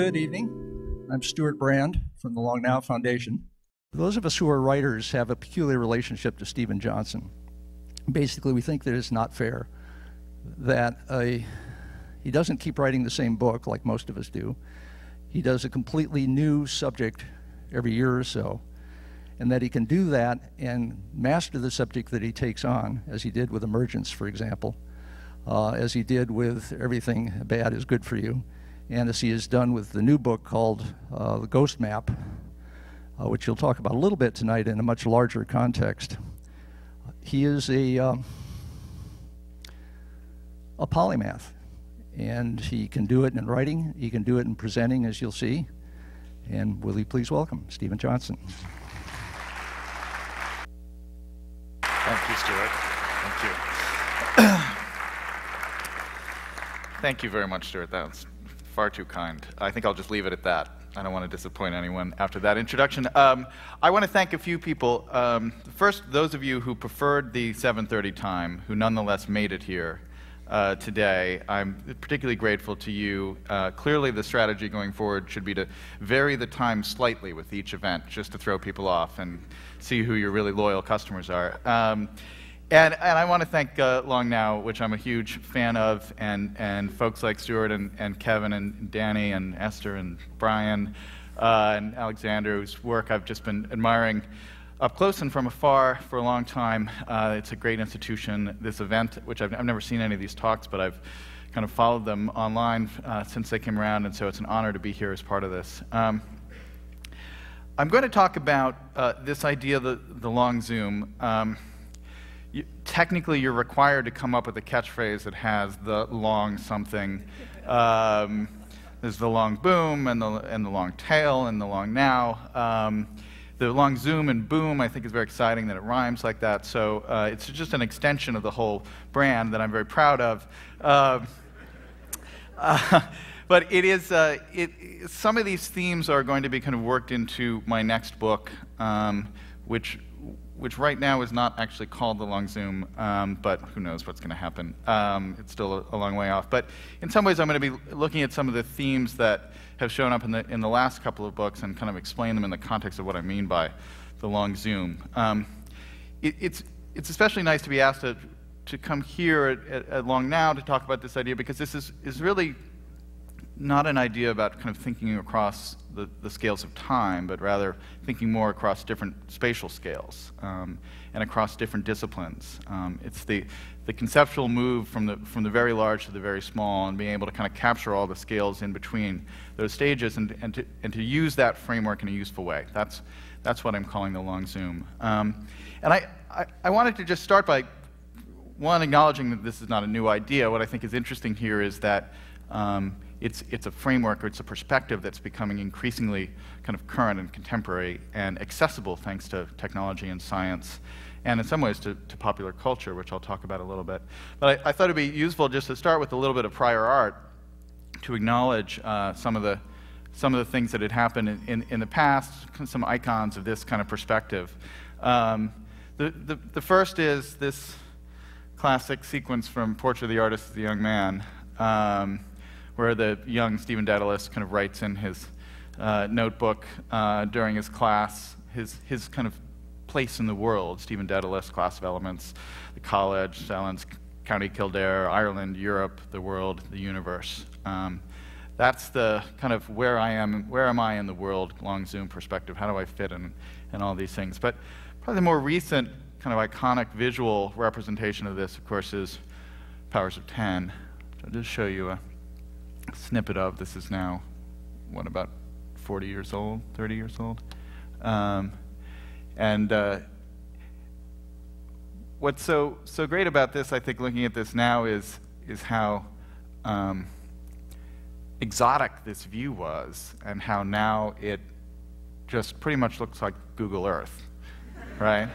Good evening. I'm Stewart Brand from the Long Now Foundation. Those of us who are writers have a peculiar relationship to Steven Johnson. Basically, we think that it's not fair that he doesn't keep writing the same book like most of us do. He does a completely new subject every year or so, and that he can do that and master the subject that he takes on, as he did with Emergence, for example, as he did with Everything Bad is Good for You, and as he has done with the new book called The Ghost Map, which he'll talk about a little bit tonight in a much larger context. He is a polymath, and he can do it in writing, he can do it in presenting, as you'll see. And will you please welcome Steven Johnson. Thank you, Stewart. Thank you. Thank you very much, Stewart. That was far too kind. I think I'll just leave it at that. I don't want to disappoint anyone after that introduction. I want to thank a few people. First, those of you who preferred the 7:30 time, who nonetheless made it here today. I'm particularly grateful to you. Clearly, the strategy going forward should be to vary the time slightly with each event, just to throw people off and see who your really loyal customers are. And I want to thank Long Now, which I'm a huge fan of, and folks like Stewart and Kevin and Danny and Esther and Brian and Alexander, whose work I've just been admiring up close and from afar for a long time. It's a great institution. This event, which I've never seen any of these talks, but I've kind of followed them online since they came around, and so it's an honor to be here as part of this. I'm going to talk about this idea of the long zoom. Technically, you're required to come up with a catchphrase that has the long something. There's the long boom and the long tail and the long now. The long zoom and boom, I think, is very exciting that it rhymes like that. So it's just an extension of the whole brand that I'm very proud of. But it is, some of these themes are going to be kind of worked into my next book, which right now is not actually called The Long Zoom, but who knows what's going to happen. It's still a long way off. But in some ways, I'm going to be looking at some of the themes that have shown up in the last couple of books and kind of explain them in the context of what I mean by the long zoom. It's especially nice to be asked to come here at Long Now to talk about this idea, because this is really not an idea about kind of thinking across the scales of time, but rather thinking more across different spatial scales and across different disciplines. It's the conceptual move from the very large to the very small, and being able to kind of capture all the scales in between those stages, and to use that framework in a useful way. That's what I'm calling the long zoom. And I wanted to just start by, one, acknowledging that this is not a new idea. What I think is interesting here is that it's a framework, or it's a perspective that's becoming increasingly kind of current and contemporary and accessible thanks to technology and science, and in some ways to popular culture, which I'll talk about a little bit. But I thought it'd be useful just to start with a little bit of prior art, to acknowledge some of the things that had happened in the past, some icons of this kind of perspective. The first is this classic sequence from Portrait of the Artist as a Young Man, where the young Stephen Dedalus kind of writes in his notebook during his class his kind of place in the world. Stephen Dedalus, class of elements, the college, Salins, County Kildare, Ireland, Europe, the world, the universe. That's the kind of where am I in the world, long zoom perspective, how do I fit in, and all these things. But probably the more recent kind of iconic visual representation of this, of course, is Powers of 10, which I'll just show you a snippet of. This is now, what, about 40 years old, 30 years old? What's so great about this, I think, looking at this now, is how exotic this view was, and how now it just pretty much looks like Google Earth, right?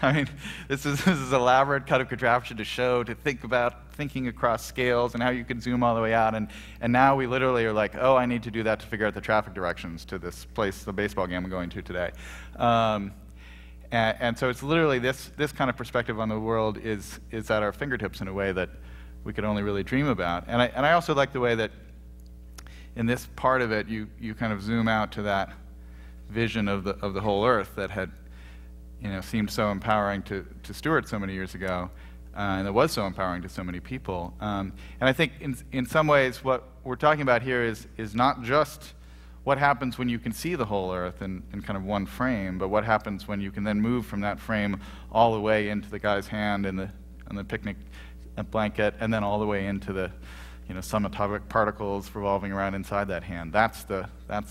I mean, this is elaborate kind of contraption to think about thinking across scales and how you can zoom all the way out, and now we literally are like, oh, I need to do that to figure out the traffic directions to this place, the baseball game I'm going to today. And so it's literally this kind of perspective on the world is at our fingertips in a way that we could only really dream about. And I also like the way that in this part of it, you kind of zoom out to that vision of the whole Earth that had, seemed so empowering to Stewart so many years ago, and that was so empowering to so many people. And I think in some ways what we're talking about here is not just what happens when you can see the whole Earth in kind of one frame, but what happens when you can then move from that frame all the way into the guy's hand and the picnic blanket, and then all the way into the subatomic particles revolving around inside that hand. That's the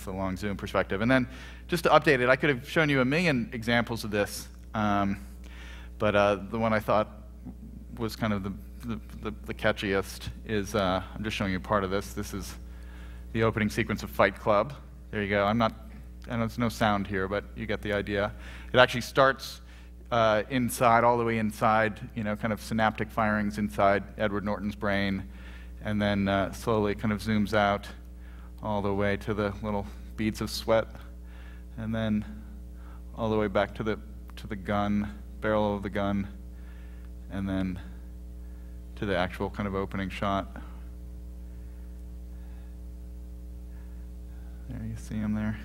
long zoom perspective. And then just to update it, I could have shown you a million examples of this, but the one I thought was kind of the catchiest is, I'm just showing you part of this. This is the opening sequence of Fight Club. There you go. I know there's no sound here, but you get the idea. It actually starts inside, all the way inside, kind of synaptic firings inside Edward Norton's brain, and then slowly kind of zooms out all the way to the little beads of sweat, and then all the way back to the gun, barrel of the gun, and then to the actual kind of opening shot. There, you see him there.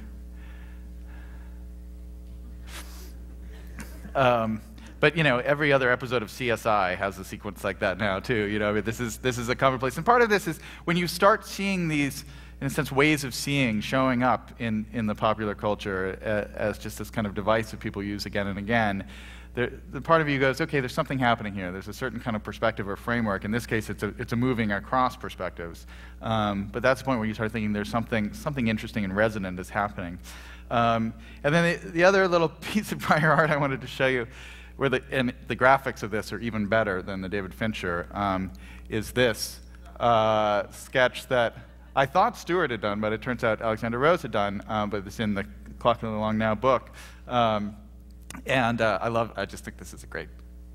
But every other episode of CSI has a sequence like that now too. I mean, this is a commonplace, and part of this is when you start seeing these, in a sense, ways of seeing showing up in the popular culture as just this kind of device that people use again and again. The part of you goes, okay, there's something happening here. There's a certain kind of perspective or framework. In this case, it's a moving across perspectives. But that's the point where you start thinking there's something interesting and resonant is happening. And then the other little piece of prior art I wanted to show you, and the graphics of this are even better than the David Fincher, is this sketch that I thought Stewart had done, but it turns out Alexander Rose had done, but it's in the Clocking Along Now book. And I just think this is a great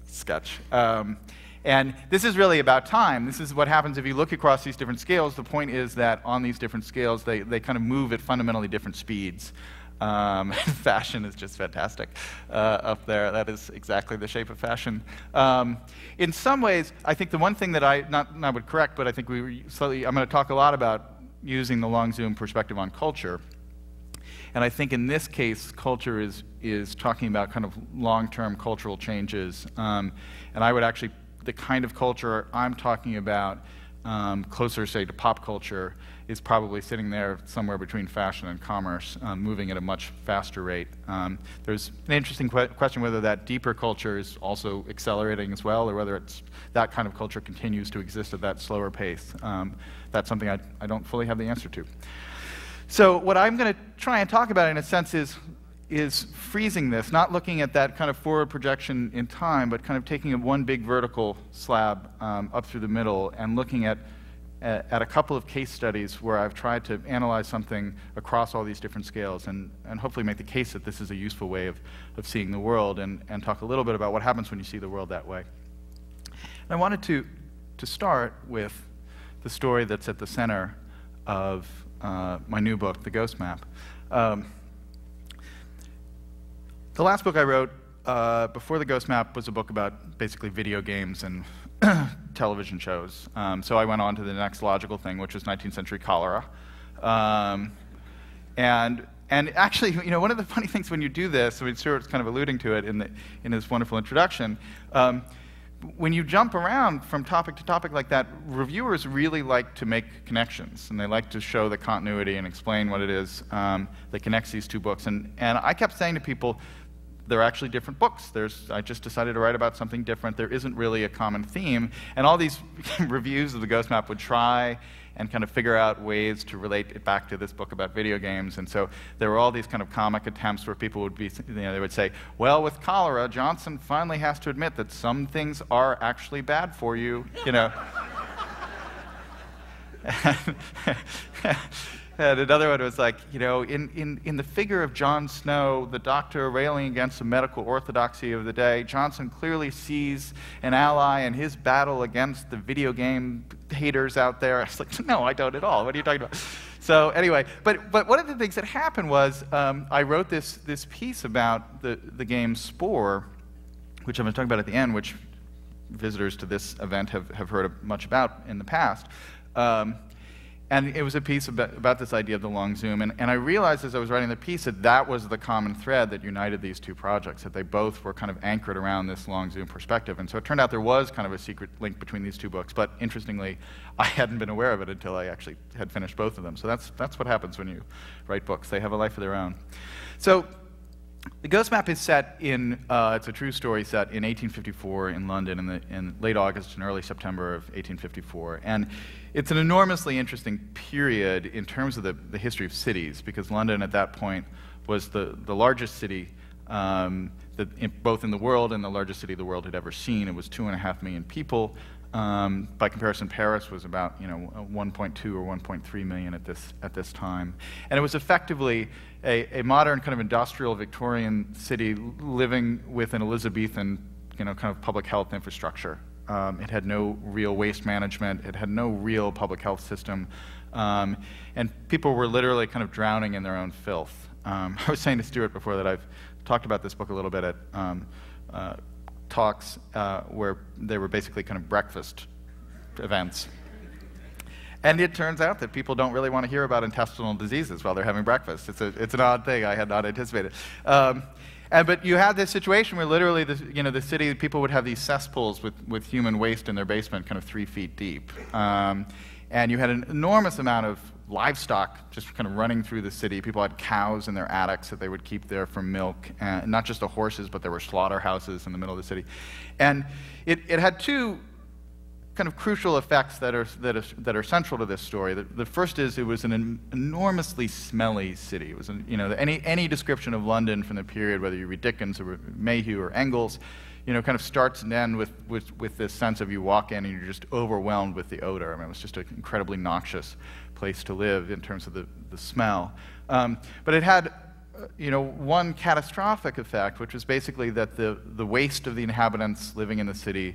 sketch. And this is really about time. This is what happens if you look across these different scales. The point is that on these different scales, they kind of move at fundamentally different speeds. Fashion is just fantastic up there. That is exactly the shape of fashion. In some ways, I think the one thing that I would correct, but I think I'm going to talk a lot about using the long zoom perspective on culture. And I think in this case, culture is talking about kind of long-term cultural changes. And I would actually, the kind of culture I'm talking about, closer, say, to pop culture, is probably sitting there somewhere between fashion and commerce, moving at a much faster rate. There's an interesting question whether that deeper culture is also accelerating as well, or whether that kind of culture continues to exist at that slower pace. That's something I don't fully have the answer to. So what I'm going to try and talk about, in a sense, is freezing this, not looking at that kind of forward projection in time, but kind of taking one big vertical slab up through the middle and looking at a couple of case studies where I've tried to analyze something across all these different scales and hopefully make the case that this is a useful way of seeing the world and talk a little bit about what happens when you see the world that way. And I wanted to start with the story that's at the center of my new book, The Ghost Map. The last book I wrote before The Ghost Map was a book about basically video games and television shows. So I went on to the next logical thing, which was 19th century cholera. And actually, one of the funny things when you do this, I mean, Stewart's kind of alluding to it in his wonderful introduction, when you jump around from topic to topic like that, reviewers really like to make connections, and they like to show the continuity and explain what it is that connects these two books. And I kept saying to people, they're actually different books. I just decided to write about something different. There isn't really a common theme. And all these reviews of The Ghost Map would try and kind of figure out ways to relate it back to this book about video games. And so there were all these kind of comic attempts where people would be, they would say, well, with cholera, Johnson finally has to admit that some things are actually bad for you, And another one was like, in the figure of Jon Snow, the doctor railing against the medical orthodoxy of the day, Johnson clearly sees an ally in his battle against the video game haters out there. I was like, no, I don't at all. What are you talking about? So anyway, but one of the things that happened was I wrote this piece about the game Spore, which I'm going to talk about at the end, which visitors to this event have heard much about in the past. And it was a piece about this idea of the long zoom. And I realized as I was writing the piece that that was the common thread that united these two projects, that they both were kind of anchored around this long zoom perspective. And so it turned out there was kind of a secret link between these two books. But interestingly, I hadn't been aware of it until I actually had finished both of them. So that's what happens when you write books. They have a life of their own. So the Ghost Map is set in, it's a true story set in 1854 in London in late August and early September of 1854. And it's an enormously interesting period in terms of the history of cities, because London at that point was the largest city, both in the world and the largest city the world had ever seen. It was 2.5 million people. By comparison, Paris was about 1.2 or 1.3 million at this time, and it was effectively a modern kind of industrial Victorian city living with an Elizabethan kind of public health infrastructure. It had no real waste management. It had no real public health system, and people were literally kind of drowning in their own filth. I was saying to Stewart before that I've talked about this book a little bit at talks where they were basically kind of breakfast events. And it turns out that people don't really want to hear about intestinal diseases while they're having breakfast. It's an odd thing I had not anticipated. But you had this situation where literally the city, people would have these cesspools with human waste in their basement kind of 3 feet deep. And you had an enormous amount of livestock just kind of running through the city. People had cows in their attics that they would keep there for milk, and not just the horses, but there were slaughterhouses in the middle of the city. And it had two kind of crucial effects that are central to this story. The first is it was an enormously smelly city. It was any description of London from the period, whether you read Dickens or Mayhew or Engels, kind of starts and ends with this sense of you walk in and you're just overwhelmed with the odor. I mean, it was just an incredibly noxious place to live in terms of the smell. But it had one catastrophic effect, which was basically that the waste of the inhabitants living in the city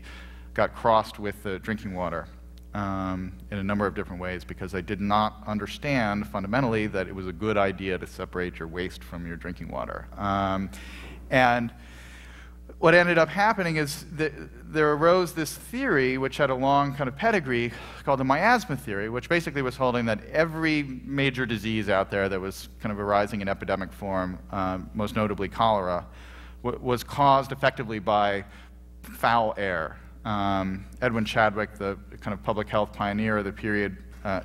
got crossed with the drinking water in a number of different ways, because they did not understand fundamentally that it was a good idea to separate your waste from your drinking water. And what ended up happening is that there arose this theory, which had a long kind of pedigree, called the miasma theory, which basically was holding that every major disease out there that was kind of arising in epidemic form, most notably cholera, was caused effectively by foul air. Edwin Chadwick, the kind of public health pioneer of the period,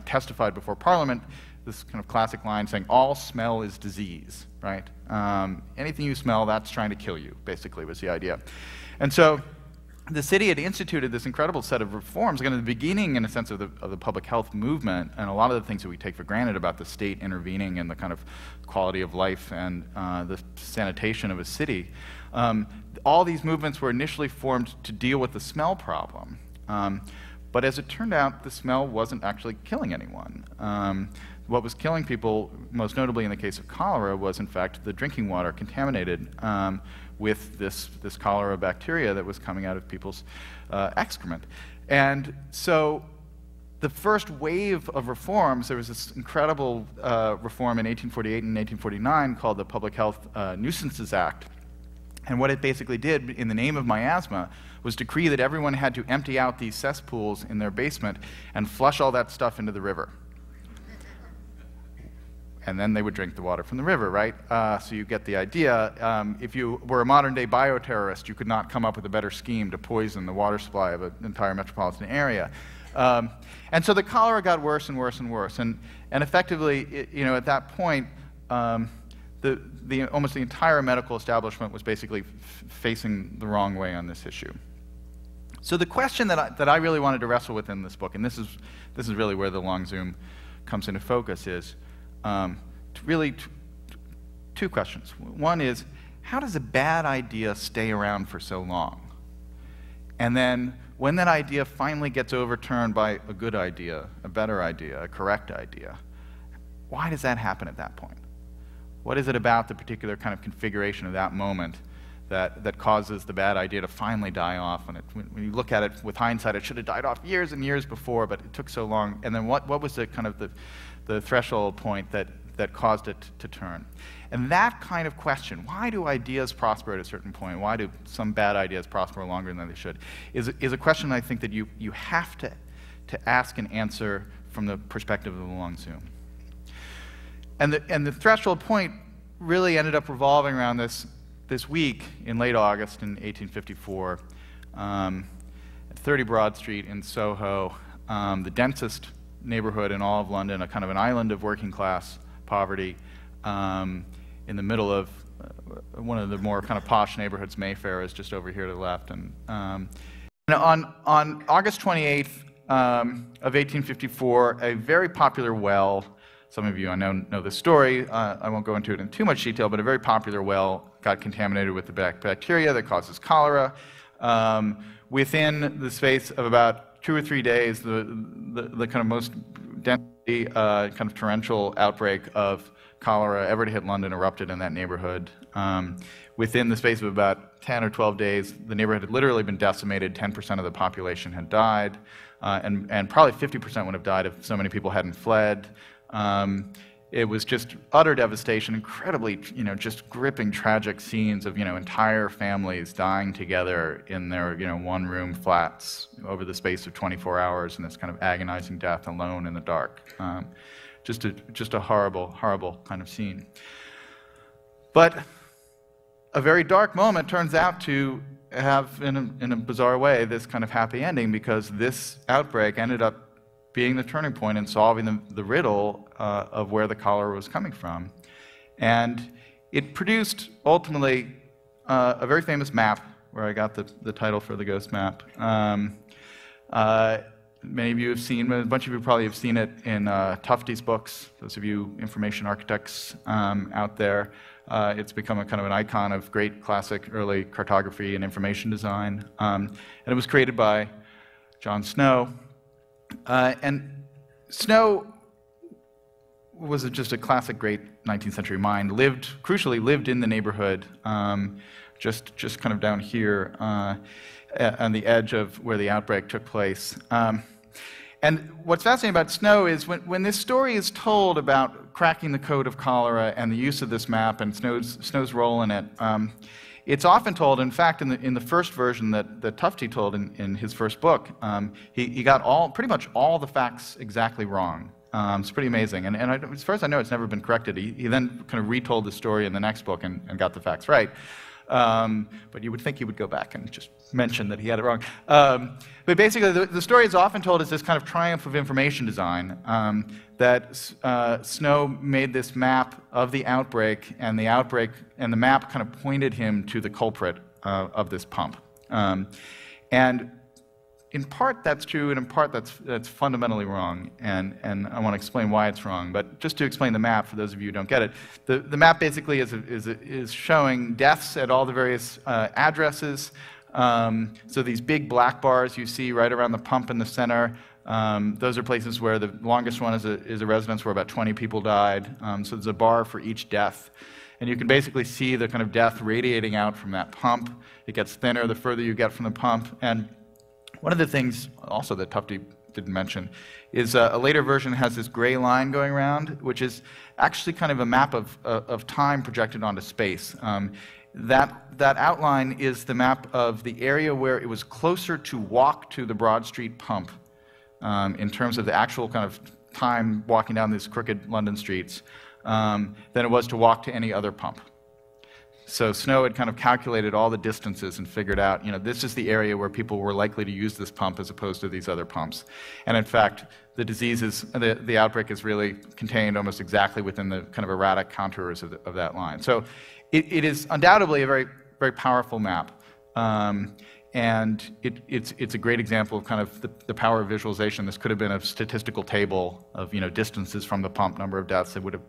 testified before Parliament, this kind of classic line saying, all smell is disease, right? Anything you smell, that's trying to kill you, basically, was the idea. And so the city had instituted this incredible set of reforms, again, at the beginning, in a sense, of the public health movement, and a lot of the things that we take for granted about the state intervening in the kind of quality of life and the sanitation of a city. All these movements were initially formed to deal with the smell problem. But as it turned out, the smell wasn't actually killing anyone. What was killing people, most notably in the case of cholera, was in fact the drinking water contaminated with this cholera bacteria that was coming out of people's excrement. And so the first wave of reforms, there was this incredible reform in 1848 and 1849 called the Public Health Nuisances Act. And what it basically did, in the name of miasma, was decree that everyone had to empty out these cesspools in their basement and flush all that stuff into the river. And then they would drink the water from the river, right? So you get the idea. If you were a modern-day bioterrorist, you could not come up with a better scheme to poison the water supply of an entire metropolitan area. And so the cholera got worse and worse and worse. And effectively, at that point, almost the entire medical establishment was basically facing the wrong way on this issue. So the question that I really wanted to wrestle with in this book, and this is really where the long zoom comes into focus, is really two questions. One is, how does a bad idea stay around for so long? And then, when that idea finally gets overturned by a good idea, a better idea, a correct idea, why does that happen at that point? What is it about the particular kind of configuration of that moment that causes the bad idea to finally die off? And when you look at it with hindsight, it should have died off years and years before, but it took so long. And then what was the kind of the threshold point that caused it to turn? And that kind of question, why do ideas prosper at a certain point? Why do some bad ideas prosper longer than they should? Is a question I think that you have to ask and answer from the perspective of the long zoom. And the threshold point really ended up revolving around this week in late August in 1854 at 30 Broad Street in Soho, the densest neighborhood in all of London, a kind of an island of working class poverty in the middle of one of the more kind of posh neighborhoods. Mayfair is just over here to the left. And on August 28th of 1854, a very popular well, some of you I know this story, I won't go into it in too much detail, but a very popular well got contaminated with the bacteria that causes cholera. Within the space of about 2 or 3 days, the kind of most densely kind of torrential outbreak of cholera ever to hit London erupted in that neighborhood. Within the space of about 10 or 12 days, the neighborhood had literally been decimated. 10% of the population had died, and probably 50% would have died if so many people hadn't fled. It was just utter devastation, incredibly, just gripping, tragic scenes of, entire families dying together in their, one-room flats over the space of 24 hours in this kind of agonizing death alone in the dark. Just a horrible, horrible kind of scene. But a very dark moment turns out to have, in a bizarre way, this kind of happy ending, because this outbreak ended up being the turning point in solving the riddle of where the cholera was coming from. And it produced, ultimately, a very famous map, where I got the title for the ghost map. Many of you have seen, a bunch of you probably have seen it in Tufte's books, those of you information architects out there. It's become a kind of an icon of great classic early cartography and information design. And it was created by John Snow. And Snow was just a classic great 19th century mind, crucially lived in the neighborhood, just kind of down here on the edge of where the outbreak took place. And what's fascinating about Snow is when this story is told about cracking the code of cholera and the use of this map and Snow's role in it, it's often told, in fact, in the first version that Tufte told in his first book, he got pretty much all the facts exactly wrong. It's pretty amazing. And as far as I know, it's never been corrected. He then kind of retold the story in the next book and got the facts right. But you would think he would go back and just mention that he had it wrong. But basically, the story is often told as this kind of triumph of information design, that Snow made this map of the outbreak, and the map kind of pointed him to the culprit of this pump. And in part that's true, and in part that's fundamentally wrong, and I want to explain why it's wrong. But just to explain the map, for those of you who don't get it, the map basically is showing deaths at all the various addresses. So these big black bars you see right around the pump in the center, those are places where the longest one is a residence where about 20 people died. So there's a bar for each death. And you can basically see the kind of death radiating out from that pump. It gets thinner the further you get from the pump. And one of the things also that Tufte didn't mention is a later version has this gray line going around, which is actually kind of a map of time projected onto space. That outline is the map of the area where it was closer to walk to the Broad Street pump in terms of the actual kind of time walking down these crooked London streets than it was to walk to any other pump. So Snow had kind of calculated all the distances and figured out, this is the area where people were likely to use this pump as opposed to these other pumps. And in fact, the outbreak is really contained almost exactly within the kind of erratic contours of that line. So it is undoubtedly a very, very powerful map. And it's a great example of kind of the power of visualization. This could have been a statistical table of distances from the pump, number of deaths. It would have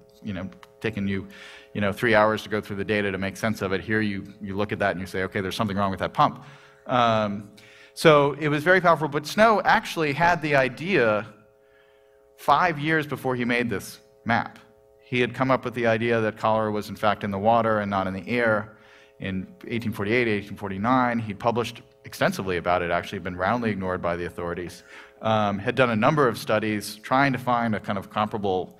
taken you 3 hours to go through the data to make sense of it. Here you look at that and you say, okay, there's something wrong with that pump. So it was very powerful. But Snow actually had the idea 5 years before he made this map. He had come up with the idea that cholera was in fact in the water and not in the air. In 1848, 1849, he published extensively about it, actually been roundly ignored by the authorities. Had done a number of studies trying to find a kind of comparable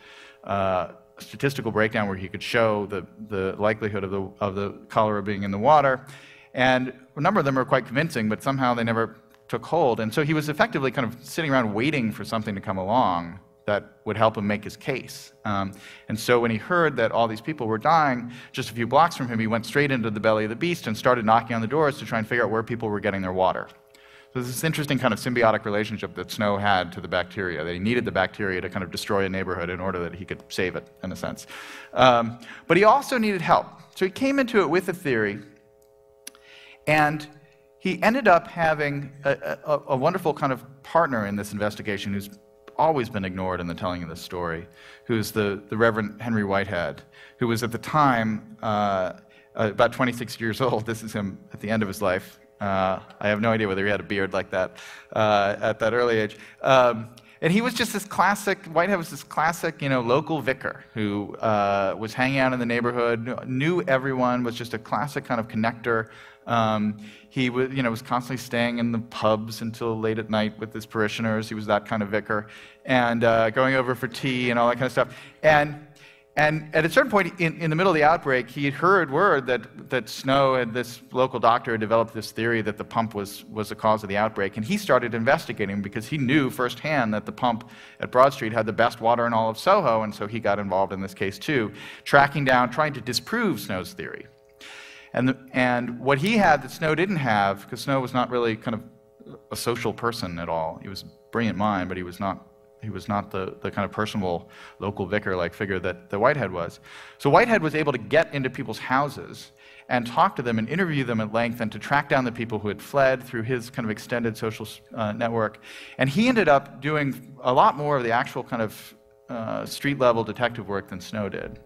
statistical breakdown where he could show the likelihood of the cholera being in the water. And a number of them were quite convincing, but somehow they never took hold. And so he was effectively kind of sitting around waiting for something to come along that would help him make his case. And so when he heard that all these people were dying just a few blocks from him, he went straight into the belly of the beast and started knocking on the doors to try and figure out where people were getting their water. So there's this interesting kind of symbiotic relationship that Snow had to the bacteria, that he needed the bacteria to kind of destroy a neighborhood in order that he could save it, in a sense. But he also needed help. So he came into it with a theory, and he ended up having a wonderful kind of partner in this investigation who's always been ignored in the telling of this story, who's the Reverend Henry Whitehead, who was at the time about 26 years old. This is him at the end of his life. I have no idea whether he had a beard like that at that early age. And he was just this classic, Whitehead was this classic, local vicar who was hanging out in the neighborhood, knew everyone, was just a classic kind of connector. He was constantly staying in the pubs until late at night with his parishioners. He was that kind of vicar, and going over for tea and all that kind of stuff. And at a certain point in the middle of the outbreak, he had heard word that Snow and this local doctor had developed this theory that the pump was the cause of the outbreak, and he started investigating because he knew firsthand that the pump at Broad Street had the best water in all of Soho, and so he got involved in this case too, tracking down, trying to disprove Snow's theory. And what he had that Snow didn't have, because Snow was not really kind of a social person at all. He was a brilliant mind, but he was not the kind of personable local vicar-like figure that Whitehead was. So Whitehead was able to get into people's houses and talk to them and interview them at length and to track down the people who had fled through his kind of extended social network. And he ended up doing a lot more of the actual kind of street-level detective work than Snow did.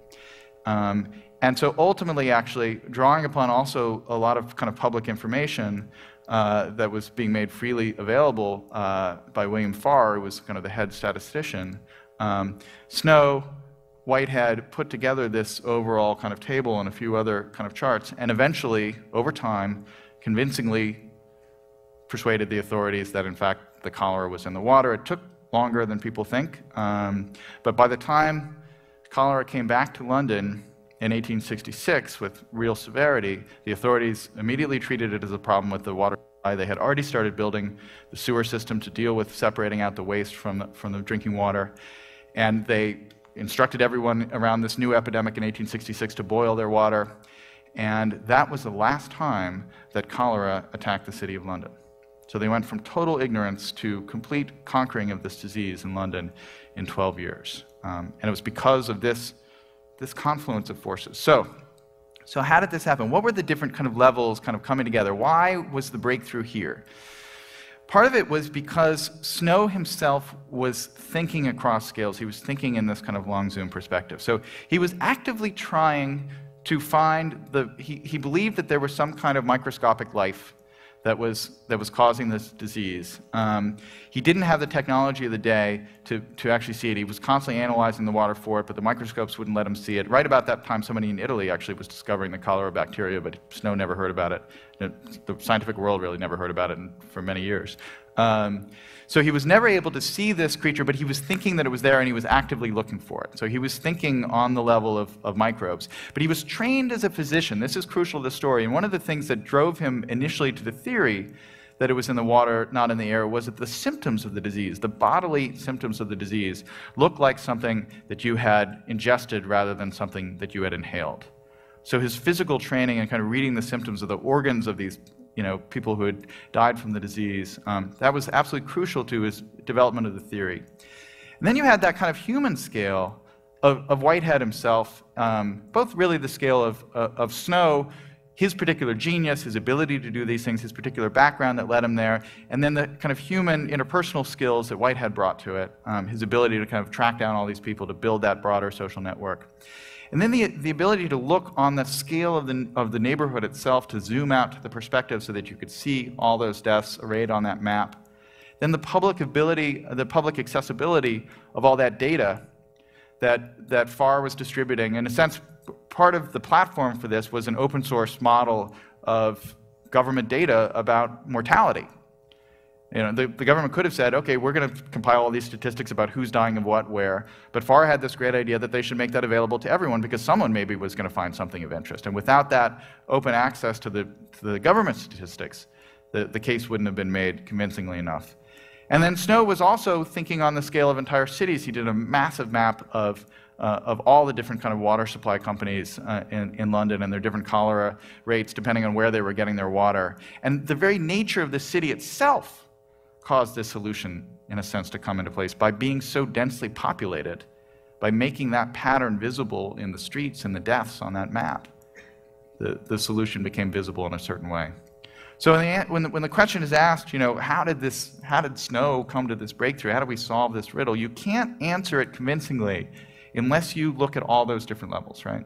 And so ultimately, actually, drawing upon also a lot of kind of public information that was being made freely available by William Farr, who was kind of the head statistician, Snow, Whitehead put together this overall kind of table and a few other kind of charts, and eventually, over time, convincingly persuaded the authorities that, in fact, the cholera was in the water. It took longer than people think, but by the time cholera came back to London in 1866 with real severity, the authorities immediately treated it as a problem with the water supply. They had already started building the sewer system to deal with separating out the waste from the drinking water, and they instructed everyone around this new epidemic in 1866 to boil their water, and that was the last time that cholera attacked the city of London. So they went from total ignorance to complete conquering of this disease in London in 12 years. And it was because of this confluence of forces. So how did this happen? What were the different kind of levels kind of coming together? Why was the breakthrough here? Part of it was because Snow himself was thinking across scales. He was thinking in this kind of long zoom perspective. So he was actively trying to find he believed that there was some kind of microscopic life that was causing this disease. He didn't have the technology of the day to actually see it. He was constantly analyzing the water for it, but the microscopes wouldn't let him see it. Right about that time, somebody in Italy actually was discovering the cholera bacteria, but Snow never heard about it. The scientific world really never heard about it for many years. So he was never able to see this creature, but he was thinking that it was there, and he was actively looking for it. So he was thinking on the level of microbes. But he was trained as a physician. This is crucial to the story. And one of the things that drove him initially to the theory that it was in the water, not in the air, was that the symptoms of the disease, the bodily symptoms of the disease, looked like something that you had ingested rather than something that you had inhaled. So his physical training and kind of reading the symptoms of the organs of these people who had died from the disease, that was absolutely crucial to his development of the theory. And then you had that kind of human scale of Whitehead himself, both really the scale of Snow, his particular genius, his ability to do these things, his particular background that led him there, and then the kind of human interpersonal skills that Whitehead brought to it, his ability to kind of track down all these people to build that broader social network. And then the ability to look on the scale of the neighborhood itself, to zoom out to the perspective so that you could see all those deaths arrayed on that map. Then the public accessibility of all that data that Farr was distributing. In a sense, part of the platform for this was an open source model of government data about mortality. The government could have said, okay, we're going to compile all these statistics about who's dying of what, where, but Farr had this great idea that they should make that available to everyone because someone maybe was going to find something of interest. And without that open access to the government statistics, the case wouldn't have been made convincingly enough. And then Snow was also thinking on the scale of entire cities. He did a massive map of all the different kind of water supply companies in London and their different cholera rates depending on where they were getting their water. And the very nature of the city itself caused this solution, in a sense, to come into place by being so densely populated, by making that pattern visible in the streets and the deaths on that map. The solution became visible in a certain way. So when the question is asked, how did Snow come to this breakthrough? How do we solve this riddle? You can't answer it convincingly unless you look at all those different levels, right?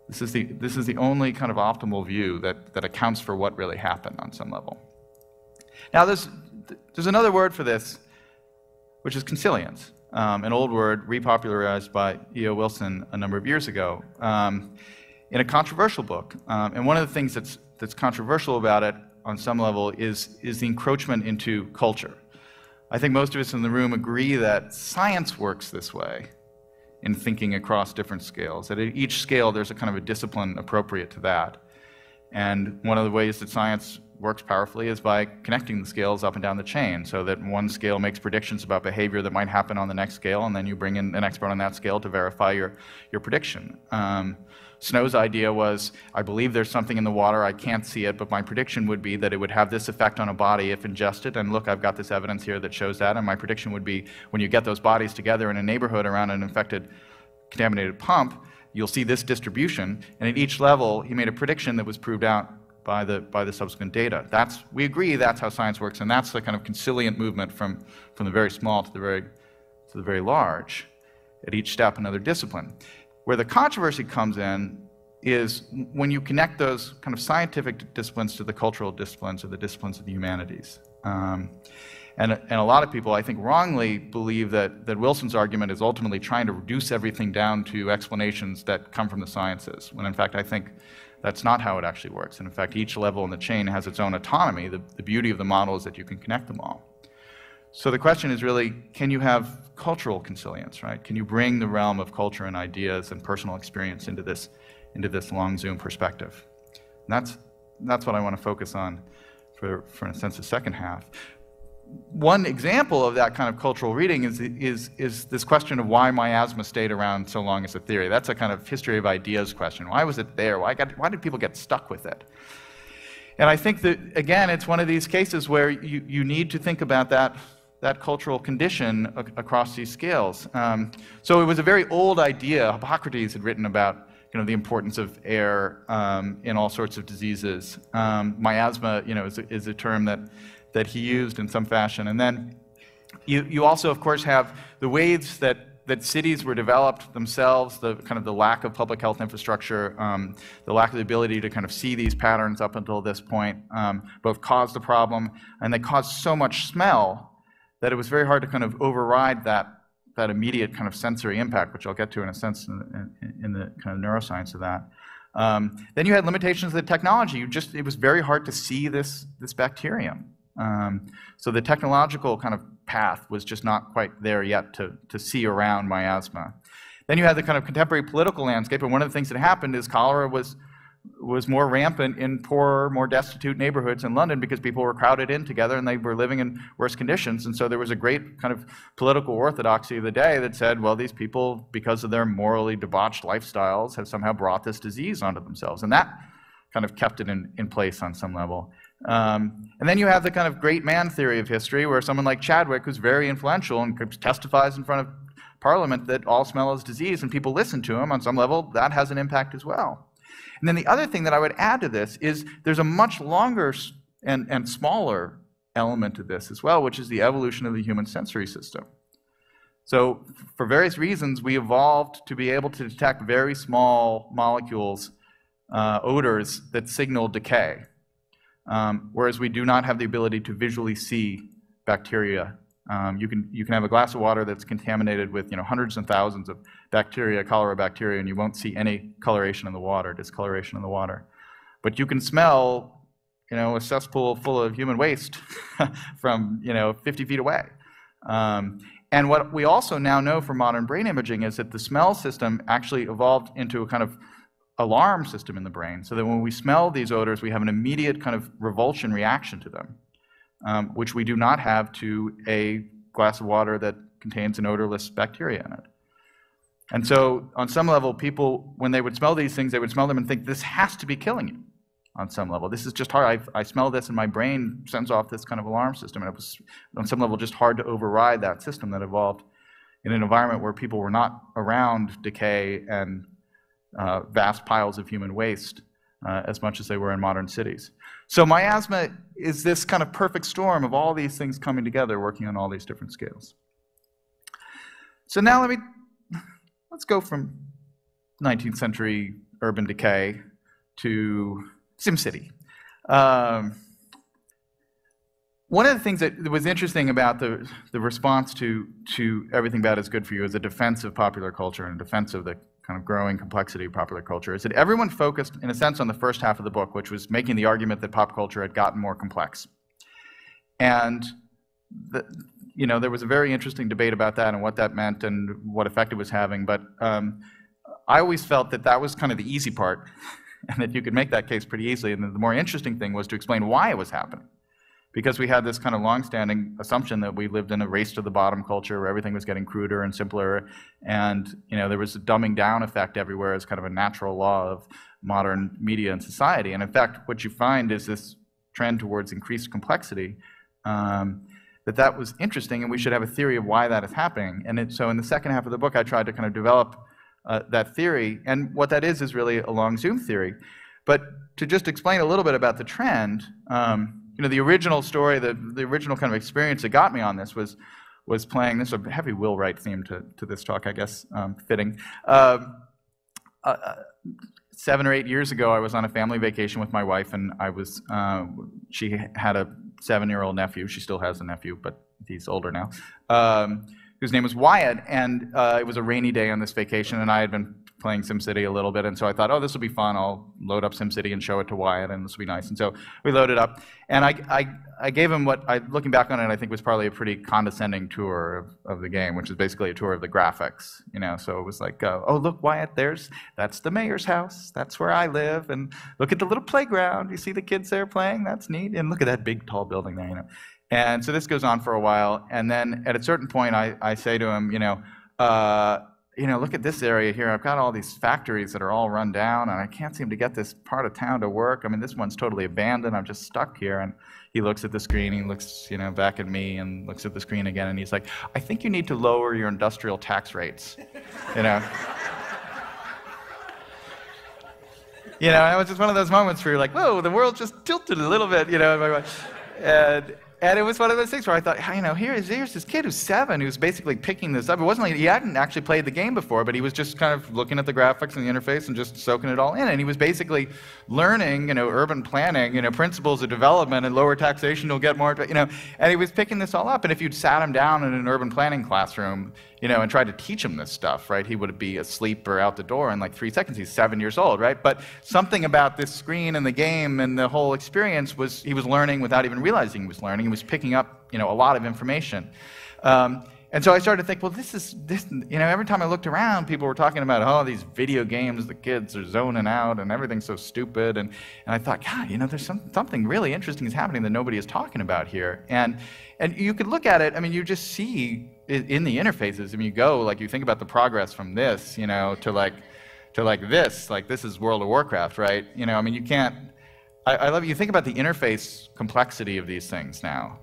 This is the only kind of optimal view that accounts for what really happened on some level. Now there's another word for this, which is consilience, an old word repopularized by E.O. Wilson a number of years ago in a controversial book. And one of the things that's controversial about it on some level is the encroachment into culture. I think most of us in the room agree that science works this way in thinking across different scales. That at each scale there's a kind of a discipline appropriate to that. And one of the ways that science works powerfully is by connecting the scales up and down the chain, so that one scale makes predictions about behavior that might happen on the next scale, and then you bring in an expert on that scale to verify your prediction. Snow's idea was, I believe there's something in the water, I can't see it, but my prediction would be that it would have this effect on a body if ingested, and look, I've got this evidence here that shows that, and my prediction would be, when you get those bodies together in a neighborhood around an infected, contaminated pump, you'll see this distribution, and at each level, he made a prediction that was proved out by the subsequent data. We agree that's how science works, and that's the kind of consilient movement from the very small to the very large, at each step another discipline. Where the controversy comes in is when you connect those kind of scientific disciplines to the cultural disciplines or the disciplines of the humanities. And a lot of people, I think, wrongly believe that Wilson's argument is ultimately trying to reduce everything down to explanations that come from the sciences, when in fact I think that's not how it actually works. And in fact, each level in the chain has its own autonomy. The beauty of the model is that you can connect them all. So the question is really, can you have cultural consilience, right? Can you bring the realm of culture and ideas and personal experience into this long zoom perspective? And that's what I want to focus on for in a sense, the second half. One example of that kind of cultural reading is this question of why miasma stayed around so long as a theory. That's a kind of history of ideas question. Why was it there? Why did people get stuck with it? And I think that, again, it's one of these cases where you need to think about that cultural condition across these scales. So it was a very old idea. Hippocrates had written about the importance of air in all sorts of diseases. Miasma, is a term that he used in some fashion. And then you also, of course, have the ways that cities were developed themselves, the kind of the lack of public health infrastructure, the lack of the ability to kind of see these patterns up until this point, both caused the problem, and they caused so much smell that it was very hard to kind of override that immediate kind of sensory impact, which I'll get to in a sense in the kind of neuroscience of that. Then you had limitations of the technology. It was very hard to see this bacterium. So the technological kind of path was just not quite there yet to see around miasma. Then you had the kind of contemporary political landscape, and one of the things that happened is cholera was more rampant in poorer, more destitute neighborhoods in London because people were crowded in together and they were living in worse conditions. And so there was a great kind of political orthodoxy of the day that said, well, these people, because of their morally debauched lifestyles, have somehow brought this disease onto themselves. And that kind of kept it in place on some level. And then you have the kind of great man theory of history, where someone like Chadwick, who's very influential and testifies in front of Parliament that all smell is disease, and people listen to him on some level, that has an impact as well. And then the other thing that I would add to this is there's a much longer and smaller element to this as well, which is the evolution of the human sensory system. So for various reasons, we evolved to be able to detect very small molecules, odors that signal decay. Whereas we do not have the ability to visually see bacteria. You can have a glass of water that's contaminated with hundreds and thousands of bacteria, cholera bacteria, and you won't see any coloration in the water, discoloration in the water. But you can smell a cesspool full of human waste from 50 feet away. And what we also now know from modern brain imaging is that the smell system actually evolved into a kind of alarm system in the brain, so that when we smell these odors, we have an immediate kind of revulsion reaction to them. which we do not have to a glass of water that contains an odorless bacteria in it. And so on some level, people, when they would smell these things, they would smell them and think, this has to be killing you on some level. This is just hard. I smell this and my brain sends off this kind of alarm system. And it was on some level just hard to override that system that evolved in an environment where people were not around decay and vast piles of human waste as much as they were in modern cities. So miasma is this kind of perfect storm of all these things coming together, working on all these different scales. So now let's go from 19th century urban decay to SimCity. One of the things that was interesting about the response to Everything Bad is Good for You as a defense of popular culture and a defense of the kind of growing complexity of popular culture is that everyone focused, in a sense, on the first half of the book, which was making the argument that pop culture had gotten more complex. And there was a very interesting debate about that and what that meant and what effect it was having. But I always felt that that was kind of the easy part and that you could make that case pretty easily. And the more interesting thing was to explain why it was happening. Because we had this kind of long-standing assumption that we lived in a race-to-the-bottom culture where everything was getting cruder and simpler, and there was a dumbing down effect everywhere as kind of a natural law of modern media and society. And in fact, what you find is this trend towards increased complexity, that was interesting, and we should have a theory of why that is happening. And so in the second half of the book, I tried to kind of develop that theory, and what that is really a long zoom theory. But to just explain a little bit about the trend, the original story, the original kind of experience that got me on this was playing. This is a heavy Will Wright theme to this talk, I guess, fitting. 7 or 8 years ago, I was on a family vacation with my wife, and she had a 7-year-old nephew. She still has a nephew, but he's older now, whose name was Wyatt, and it was a rainy day on this vacation, and I had been playing SimCity a little bit, and so I thought, oh, this will be fun. I'll load up SimCity and show it to Wyatt, and this will be nice. And so we loaded up, and I gave him what, looking back on it, I think was probably a pretty condescending tour of the game, which is basically a tour of the graphics. So it was like, oh, look, Wyatt, that's the mayor's house. That's where I live, and look at the little playground. You see the kids there playing? That's neat. And look at that big, tall building there. And so this goes on for a while, and then at a certain point, I say to him, look at this area here. I've got all these factories that are all run down, and I can't seem to get this part of town to work. I mean, this one's totally abandoned. I'm just stuck here. And he looks at the screen, he looks, back at me, and looks at the screen again, and he's like, I think you need to lower your industrial tax rates. It was just one of those moments where you're like, whoa, the world just tilted a little bit, And it was one of those things where I thought, here's this kid who's 7 who's basically picking this up. It wasn't like he hadn't actually played the game before, but he was just kind of looking at the graphics and the interface and just soaking it all in. And he was basically learning, urban planning, principles of development and lower taxation will get more, and he was picking this all up. And if you'd sat him down in an urban planning classroom, and tried to teach him this stuff, right, he would be asleep or out the door in like 3 seconds. He's 7 years old, right? But something about this screen and the game and the whole experience he was learning without even realizing he was learning. He was picking up, a lot of information. And so I started to think, well, this, every time I looked around, people were talking about, oh, these video games, the kids are zoning out and everything's so stupid. And I thought, God, there's something really interesting is happening that nobody is talking about here. And you could look at it, you just see in the interfaces, you go, you think about the progress from this, to this is World of Warcraft, right? You can't, I love it. You think about the interface complexity of these things now.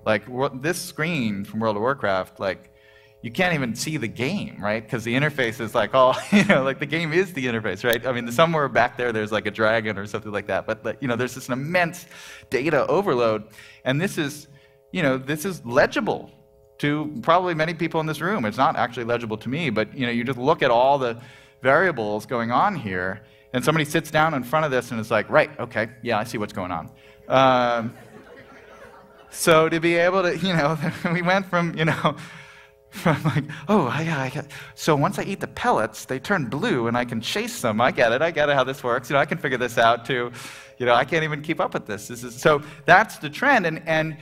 This screen from World of Warcraft, you can't even see the game, right? Because the interface is the game is the interface, right? Somewhere back there's a dragon or something like that. But there's this immense data overload, and this is legible to probably many people in this room. It's not actually legible to me, but you just look at all the variables going on here, and somebody sits down in front of this and is like, right, okay, yeah, I see what's going on. So to be able to, we went from, so once I eat the pellets, they turn blue and I can chase them. I get it how this works. I can figure this out too. I can't even keep up with this. So that's the trend, and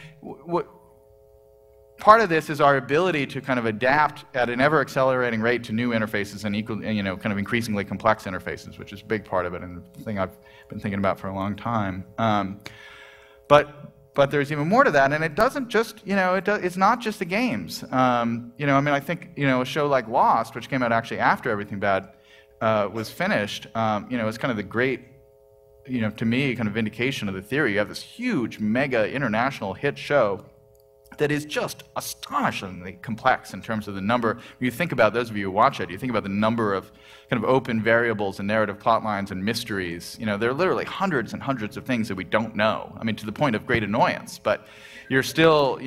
part of this is our ability to kind of adapt at an ever-accelerating rate to new interfaces and kind of increasingly complex interfaces, which is a big part of it and the thing I've been thinking about for a long time. But But there's even more to that, and it doesn't just, it's not just the games. I mean, I think, a show like Lost, which came out actually after Everything Bad was finished, is kind of the great, to me, kind of vindication of the theory. You have this huge, mega, international hit show that is just astonishingly complex in terms of the number. When you think about, those of you who watch it, you think about the number of kind of open variables and narrative plot lines and mysteries. There are literally hundreds and hundreds of things that we don't know. I mean, to the point of great annoyance. But you're still,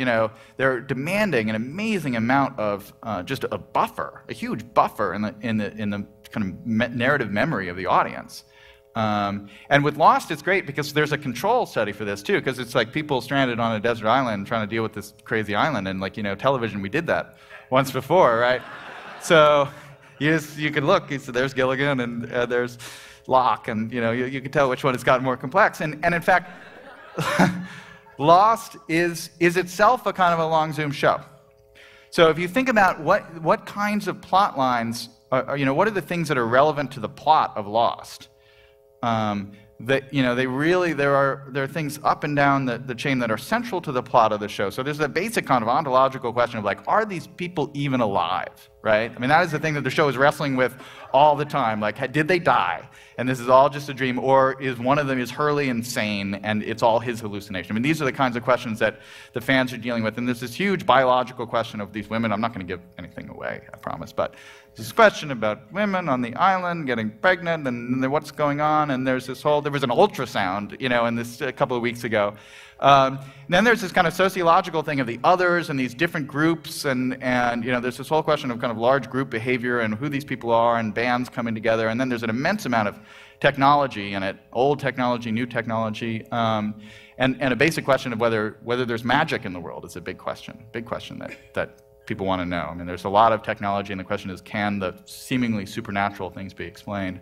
they're demanding an amazing amount of just a buffer, a huge buffer in the kind of narrative memory of the audience. And with Lost, it's great because there's a control study for this too, because it's like people stranded on a desert island trying to deal with this crazy island, and television, we did that once before, right? So you could look, so there's Gilligan and there's Locke, and you can tell which one has gotten more complex. And in fact, Lost is itself a kind of a long zoom show. So if you think about what kinds of plot lines, what are the things that are relevant to the plot of Lost? There are things up and down the chain that are central to the plot of the show. So there's a basic kind of ontological question of are these people even alive, right? I mean, that is the thing that the show is wrestling with all the time. Did they die? And this is all just a dream, or is one of them Hurley insane and it's all his hallucination? I mean, these are the kinds of questions that the fans are dealing with. And there's this huge biological question of these women. I'm not going to give anything away, I promise, but there's this question about women on the island getting pregnant and what's going on, and there was an ultrasound, in this a couple of weeks ago. And then there's this kind of sociological thing of the others and these different groups, and there's this whole question of kind of large group behavior and who these people are and bands coming together, and then there's an immense amount of technology in it, old technology, new technology, and a basic question of whether there's magic in the world is a big question that people want to know. I mean, there's a lot of technology, and the question is, can the seemingly supernatural things be explained?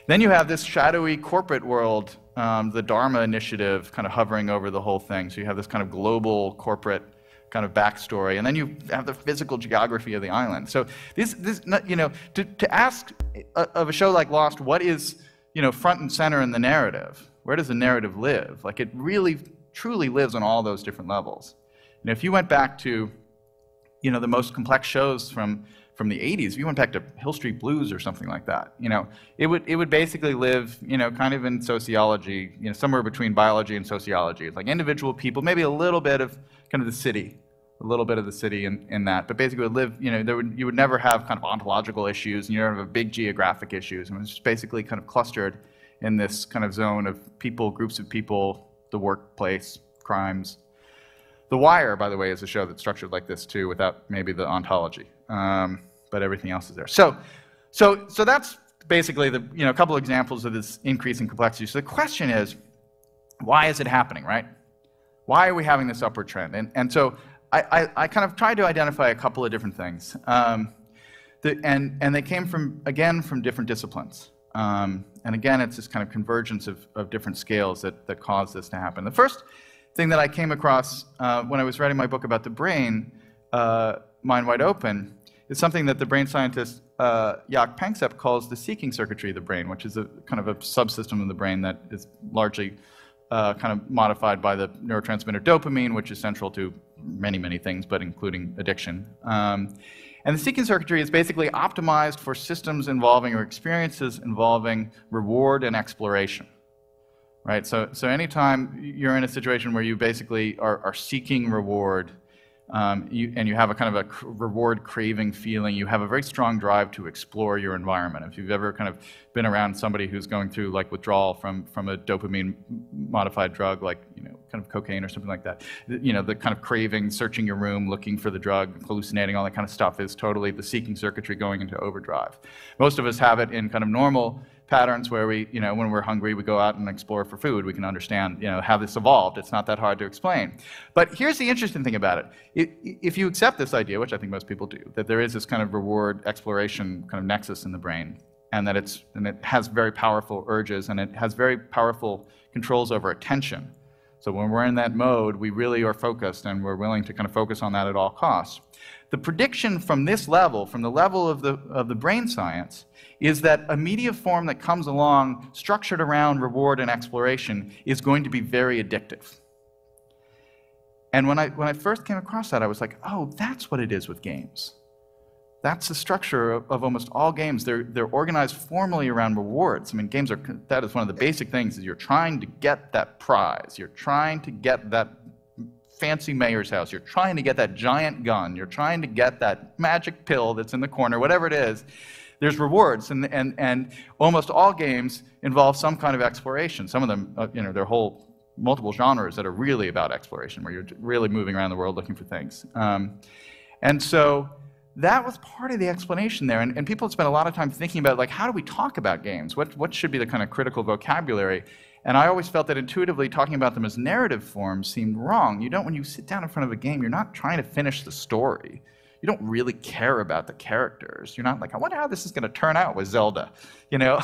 Then you have this shadowy corporate world, the Dharma Initiative kind of hovering over the whole thing. So you have this kind of global corporate kind of backstory, and then you have the physical geography of the island. So to ask of a show like Lost, what is front and center in the narrative? Where does the narrative live? It really, truly lives on all those different levels. If you went back to the most complex shows from the 80s, if you went back to Hill Street Blues or something like that, it would basically live, kind of in sociology, somewhere between biology and sociology. It's like individual people, maybe a little bit of kind of the city, a little bit of the city in that, but basically it would live, you would never have kind of ontological issues, and you don't have big geographic issues. And it's just basically kind of clustered in this kind of zone of people, groups of people, the workplace, crimes. The Wire, by the way, is a show that's structured like this too, without maybe the ontology, but everything else is there. So that's basically a couple of examples of this increase in complexity. So the question is, why is it happening, right? Why are we having this upward trend? And so I kind of tried to identify a couple of different things, and they came from different disciplines. And again, it's this kind of convergence of different scales that cause this to happen. The first thing that I came across when I was writing my book about the brain, Mind Wide Open, is something that the brain scientist Jaak Panksepp calls the seeking circuitry of the brain, which is a kind of a subsystem of the brain that is largely kind of modified by the neurotransmitter dopamine, which is central to many, many things, but including addiction. And the seeking circuitry is basically optimized for systems involving or experiences involving reward and exploration. Right? So anytime you're in a situation where you basically are seeking reward, and you have a kind of a reward craving feeling, you have a very strong drive to explore your environment. If you've ever kind of been around somebody who's going through withdrawal from a dopamine modified drug, kind of cocaine or something like that, the kind of craving, searching your room, looking for the drug, hallucinating, all that kind of stuff is totally the seeking circuitry going into overdrive. Most of us have it in kind of normal patterns where we, when we're hungry, we go out and explore for food. We can understand, how this evolved. It's not that hard to explain. But here's the interesting thing about it. If you accept this idea, which I think most people do, that there is this kind of reward exploration kind of nexus in the brain, and that it has very powerful urges, and it has very powerful controls over attention. So when we're in that mode, we really are focused, and we're willing to kind of focus on that at all costs. The prediction from this level, from the level of the brain science, is that a media form that comes along structured around reward and exploration is going to be very addictive. And when I first came across that, I was like, oh, that's what it is with games. That's the structure of almost all games. They're organized formally around rewards. I mean, games are, that is one of the basic things, is you're trying to get that prize. You're trying to get that fancy mayor's house. You're trying to get that giant gun. You're trying to get that magic pill that's in the corner, whatever it is. There's rewards, and almost all games involve some kind of exploration. Some of them, there are whole multiple genres that are really about exploration, where you're really moving around the world looking for things. And so that was part of the explanation there, and people had spent a lot of time thinking about, like, how do we talk about games? What should be the kind of critical vocabulary? And I always felt that intuitively talking about them as narrative forms seemed wrong. When you sit down in front of a game, you're not trying to finish the story. You don't really care about the characters. You're not like, I wonder how this is going to turn out with Zelda. You're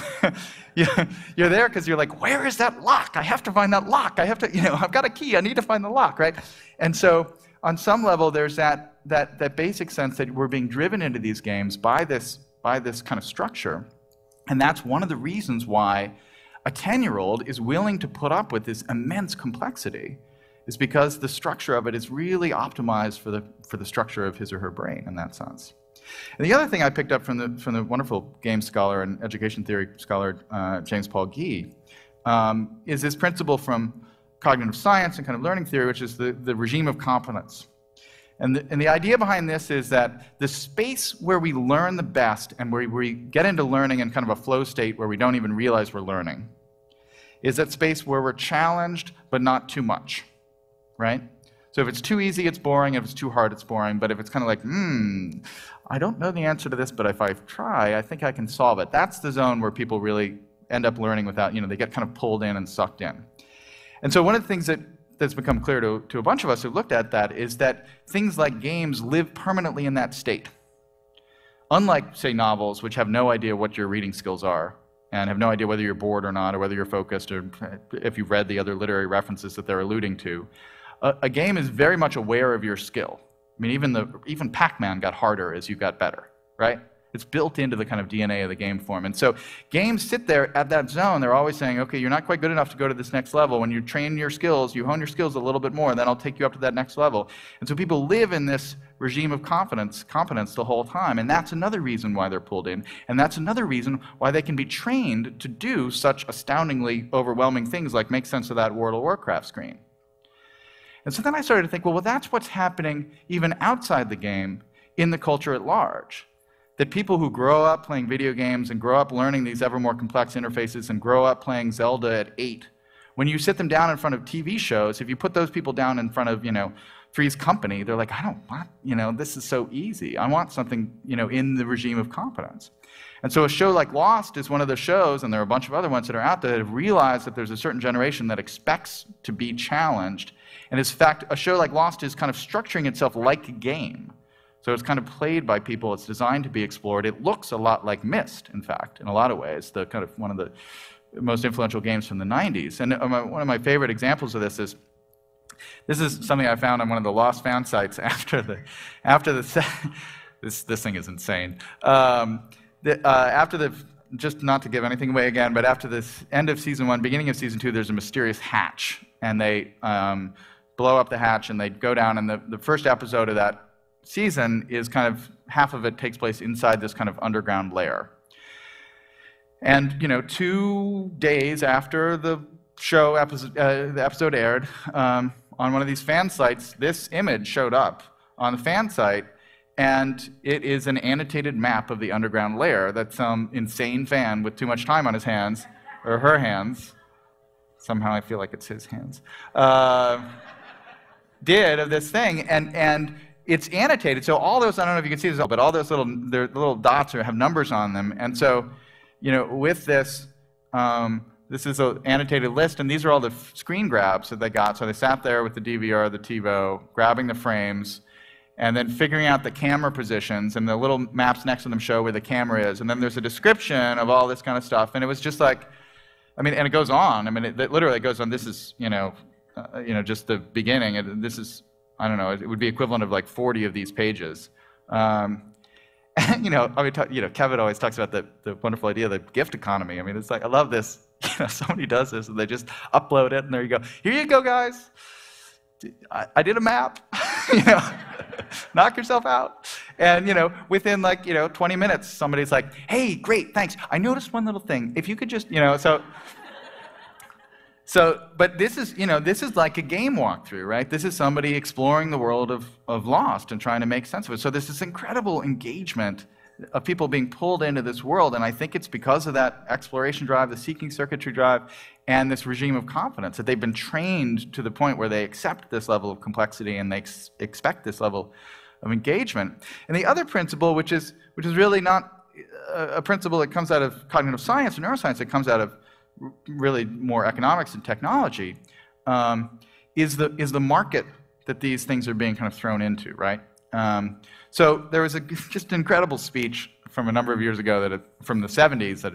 there because you're like, where is that lock? I have to find that lock. I have to, I've got a key. I need to find the lock, right? And so on some level, there's that basic sense that we're being driven into these games by this kind of structure. And that's one of the reasons why a 10-year-old is willing to put up with this immense complexity, is because the structure of it is really optimized for the structure of his or her brain in that sense. And the other thing I picked up from the wonderful game scholar and education theory scholar James Paul Gee is this principle from cognitive science and kind of learning theory, which is the regime of competence. And the idea behind this is that the space where we learn the best and where we get into learning in kind of a flow state where we don't even realize we're learning is that space where we're challenged but not too much. Right? So if it's too easy, it's boring. If it's too hard, it's boring. But if it's kind of like, I don't know the answer to this, but if I try, I think I can solve it. That's the zone where people really end up learning without, they get kind of pulled in and sucked in. And so one of the things that's become clear to a bunch of us who've looked at that is that things like games live permanently in that state. Unlike, say, novels, which have no idea what your reading skills are, and have no idea whether you're bored or not, or whether you're focused, or if you've read the other literary references that they're alluding to. A game is very much aware of your skill. I mean, even Pac-Man got harder as you got better, right? It's built into the kind of DNA of the game form. And so games sit there at that zone. They're always saying, okay, you're not quite good enough to go to this next level. When you train your skills, you hone your skills a little bit more, and then I'll take you up to that next level. And so people live in this regime of competence the whole time. And that's another reason why they're pulled in. And that's another reason why they can be trained to do such astoundingly overwhelming things like make sense of that World of Warcraft screen. And so then I started to think, well, that's what's happening even outside the game in the culture at large. That people who grow up playing video games and grow up learning these ever more complex interfaces and grow up playing Zelda at 8, when you sit them down in front of TV shows, if you put those people down in front of, Three's Company, they're like, I don't want, this is so easy. I want something, in the regime of competence. And so a show like Lost is one of the shows, and there are a bunch of other ones that are out there that have realized that there's a certain generation that expects to be challenged. And in fact, a show like Lost is kind of structuring itself like a game. So it's kind of played by people. It's designed to be explored. It looks a lot like Myst, in fact, in a lot of ways. The kind of one of the most influential games from the 90s. And one of my favorite examples of this is something I found on one of the Lost fan sites after this thing is insane. Just not to give anything away again, but after this end of season 1, beginning of season 2, there's a mysterious hatch, and they blow up the hatch and they go down. And the first episode of that season is kind of half of it takes place inside this kind of underground lair. And 2 days after the episode aired, on one of these fan sites, this image showed up on the fan site, and it is an annotated map of the underground lair that some insane fan with too much time on his hands, or her hands, somehow I feel like it's his hands, did of this thing, and it's annotated. So all those, I don't know if you can see this, but all those little dots have numbers on them. And so, with this, this is an annotated list, and these are all the screen grabs that they got. So they sat there with the DVR, the TiVo, grabbing the frames, and then figuring out the camera positions, and the little maps next to them show where the camera is. And then there's a description of all this kind of stuff. And it was just like, and it goes on. It literally goes on. This is, just the beginning. And this is, I don't know, it would be equivalent of like 40 of these pages. And, Kevin always talks about the wonderful idea of the gift economy. It's like, I love this. Somebody does this, and they just upload it, and there you go. Here you go, guys. I did a map, you know, knock yourself out. And, you know, within like, 20 minutes, somebody's like, hey, great, thanks. I noticed one little thing. If you could just, but this is, this is like a game walkthrough, right? This is somebody exploring the world of Lost and trying to make sense of it. So there's this incredible engagement of people being pulled into this world, and I think it's because of that exploration drive, the seeking circuitry drive, and this regime of competence, that they've been trained to the point where they accept this level of complexity and they expect this level of engagement. And the other principle, which is really not a principle that comes out of cognitive science or neuroscience, it comes out of really more economics and technology, is the market that these things are being kind of thrown into, right? So there was just an incredible speech from a number of years ago from the 70s that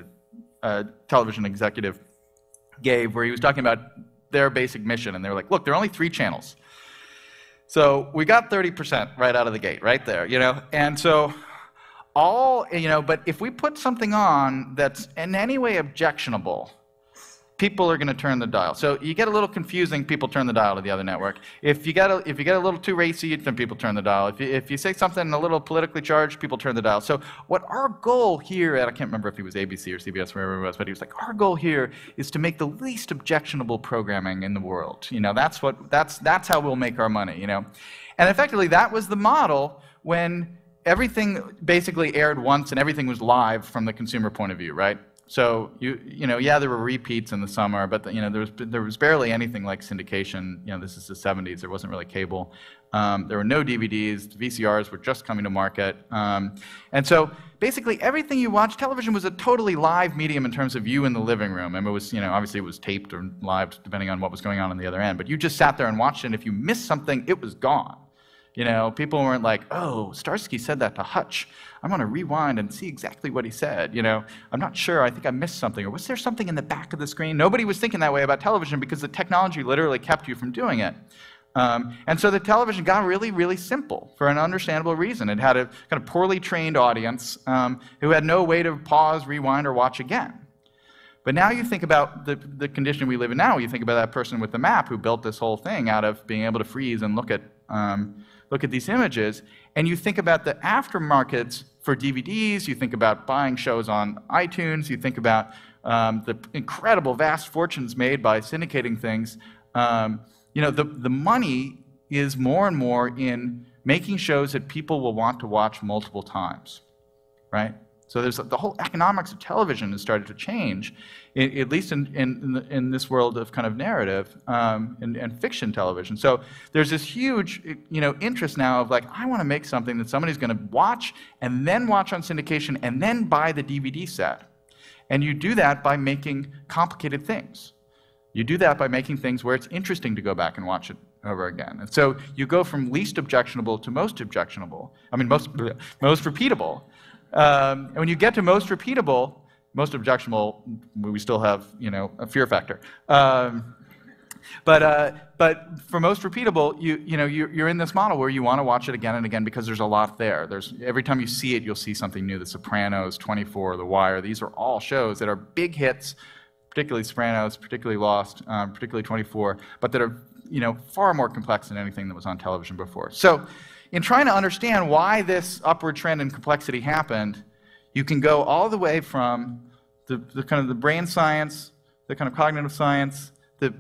a television executive gave, where he was talking about their basic mission, and they were like, look, there are only 3 channels. So we got 30% right out of the gate, right there, And so but if we put something on that's in any way objectionable, people are going to turn the dial. So you get a little confusing, people turn the dial to the other network. If you get a little too racy, then people turn the dial. If you say something a little politically charged, people turn the dial. So what our goal here I can't remember if he was ABC or CBS, wherever it was, but he was like, our goal here is to make the least objectionable programming in the world. That's how we'll make our money. And effectively, that was the model when everything basically aired once and everything was live from the consumer point of view, right? So there were repeats in the summer, but there was barely anything like syndication. This is the 70s. There wasn't really cable. There were no DVDs. The VCRs were just coming to market, and so basically everything you watched, television was a totally live medium in terms of you in the living room. And it was, obviously it was taped or live depending on what was going on the other end. But you just sat there and watched it. And if you missed something, it was gone. People weren't like, oh, Starsky said that to Hutch. I'm going to rewind and see exactly what he said. I'm not sure. I think I missed something. Or was there something in the back of the screen? Nobody was thinking that way about television because the technology literally kept you from doing it. And so the television got really, really simple for an understandable reason. It had a kind of poorly trained audience who had no way to pause, rewind, or watch again. But now you think about the condition we live in now. You think about that person with the map who built this whole thing out of being able to freeze and look at these images, and you think about the aftermarkets for DVDs, you think about buying shows on iTunes, you think about the incredible vast fortunes made by syndicating things. The money is more and more in making shows that people will want to watch multiple times, right? So there's the whole economics of television has started to change, at least in this world of kind of narrative and fiction television. So there's this huge interest now of like, I want to make something that somebody's going to watch and then watch on syndication and then buy the DVD set. And you do that by making complicated things. You do that by making things where it's interesting to go back and watch it over again. And so you go from least objectionable to most objectionable. I mean, most repeatable. And when you get to most repeatable, most objectionable, we still have a fear factor. But for most repeatable, you're in this model where you want to watch it again and again because there's a lot there. Every time you see it, you'll see something new. The Sopranos, 24, The Wire. These are all shows that are big hits, particularly Sopranos, particularly Lost, particularly 24, but that are far more complex than anything that was on television before. So, in trying to understand why this upward trend in complexity happened, you can go all the way from the kind of the brain science, the kind of cognitive science, the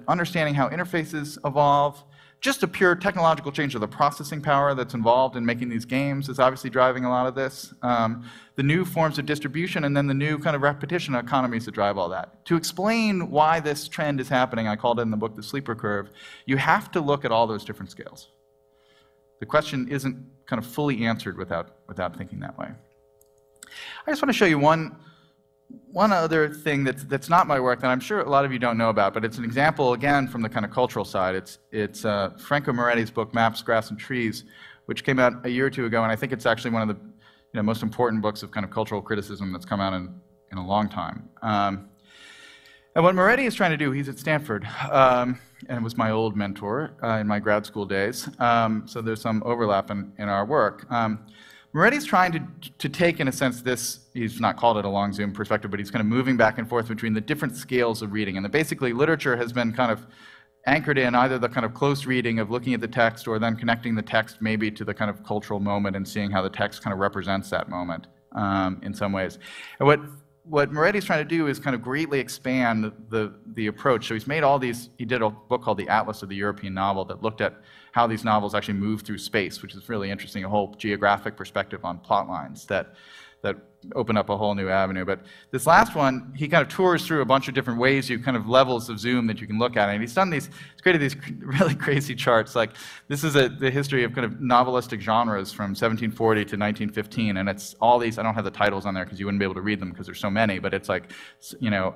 understanding how interfaces evolve, just a pure technological change of the processing power that's involved in making these games is obviously driving a lot of this. The new forms of distribution and then the new kind of repetition economies that drive all that. To explain why this trend is happening, I called it in the book the sleeper curve, you have to look at all those different scales. The question isn't kind of fully answered without thinking that way. I just want to show you one other thing that's not my work that I'm sure a lot of you don't know about, but it's an example, again, from the kind of cultural side. It's Franco Moretti's book, Maps, Grass, and Trees, which came out a year or two ago, and I think it's actually one of the most important books of kind of cultural criticism that's come out in a long time. And what Moretti is trying to do, he's at Stanford, and was my old mentor in my grad school days, so there's some overlap in our work. Moretti's trying to take, in a sense, he's not called it a long zoom perspective, but he's kind of moving back and forth between the different scales of reading. And basically, literature has been kind of anchored in either the kind of close reading of looking at the text or then connecting the text maybe to the kind of cultural moment and seeing how the text kind of represents that moment in some ways. And what Moretti's trying to do is kind of greatly expand the approach. So he's made all these, he did a book called The Atlas of the European Novel that looked at how these novels actually move through space, which is really interesting, a whole geographic perspective on plot lines that open up a whole new avenue. But this last one, he kind of tours through a bunch of different ways, kind of levels of zoom that you can look at. And he's done these, he's created these really crazy charts. Like, this is the history of kind of novelistic genres from 1740 to 1915. And it's all these, I don't have the titles on there because you wouldn't be able to read them because there's so many, but it's like, you know,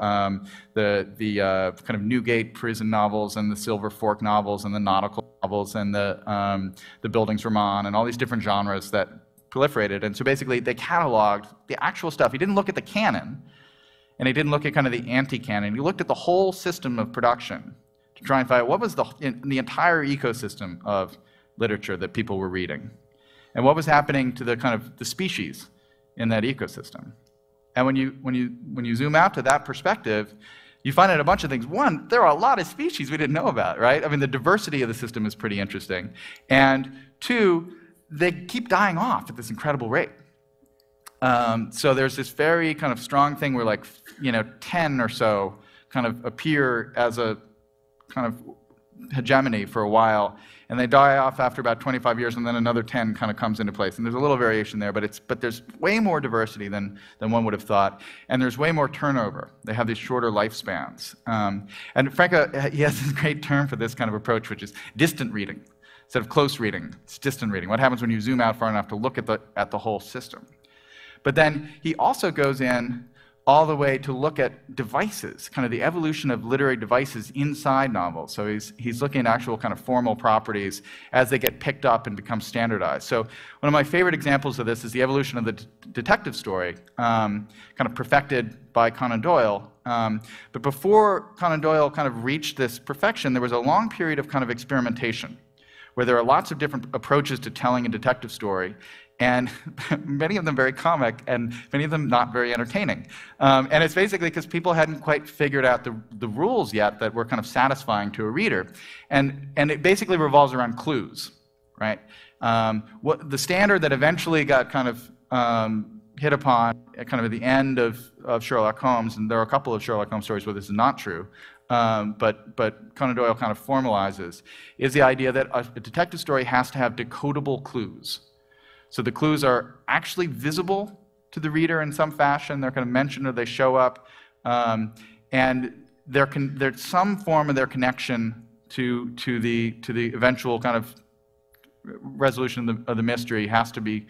the kind of Newgate prison novels and the Silver Fork novels and the nautical novels and the Bildungsroman and all these different genres that proliferated. And so basically they cataloged the actual stuff. He didn't look at the canon, and he didn't look at kind of the anti-canon. He looked at the whole system of production to try and find out what was the entire ecosystem of literature that people were reading, and what was happening to the kind of the species in that ecosystem. And when you zoom out to that perspective, you find out a bunch of things. One, there are a lot of species we didn't know about, right? I mean, the diversity of the system is pretty interesting. And two, they keep dying off at this incredible rate. So there's this very kind of strong thing where, like, you know, 10 or so kind of appear as a kind of hegemony for a while, and they die off after about 25 years, and then another 10 kind of comes into place. And there's a little variation there, but there's way more diversity than one would have thought, and there's way more turnover. They have these shorter lifespans. And Franco, he has this great term for this kind of approach, which is distant reading. Instead of close reading, it's distant reading. What happens when you zoom out far enough to look at the whole system? But then he also goes in all the way to look at devices, kind of the evolution of literary devices inside novels. So he's looking at actual kind of formal properties as they get picked up and become standardized. So one of my favorite examples of this is the evolution of the detective story, kind of perfected by Conan Doyle. But before Conan Doyle kind of reached this perfection, there was a long period of kind of experimentation, where there are lots of different approaches to telling a detective story, and many of them very comic, and many of them not very entertaining. And it's basically because people hadn't quite figured out the rules yet that were kind of satisfying to a reader. And it basically revolves around clues, right? The standard that eventually got kind of hit upon kind of at the end of Sherlock Holmes, and there are a couple of Sherlock Holmes stories where this is not true, but Conan Doyle kind of formalizes, is the idea that a detective story has to have decodable clues. So the clues are actually visible to the reader in some fashion. They're kind of mentioned or they show up, and there's some form of their connection to the eventual kind of resolution of the mystery has to be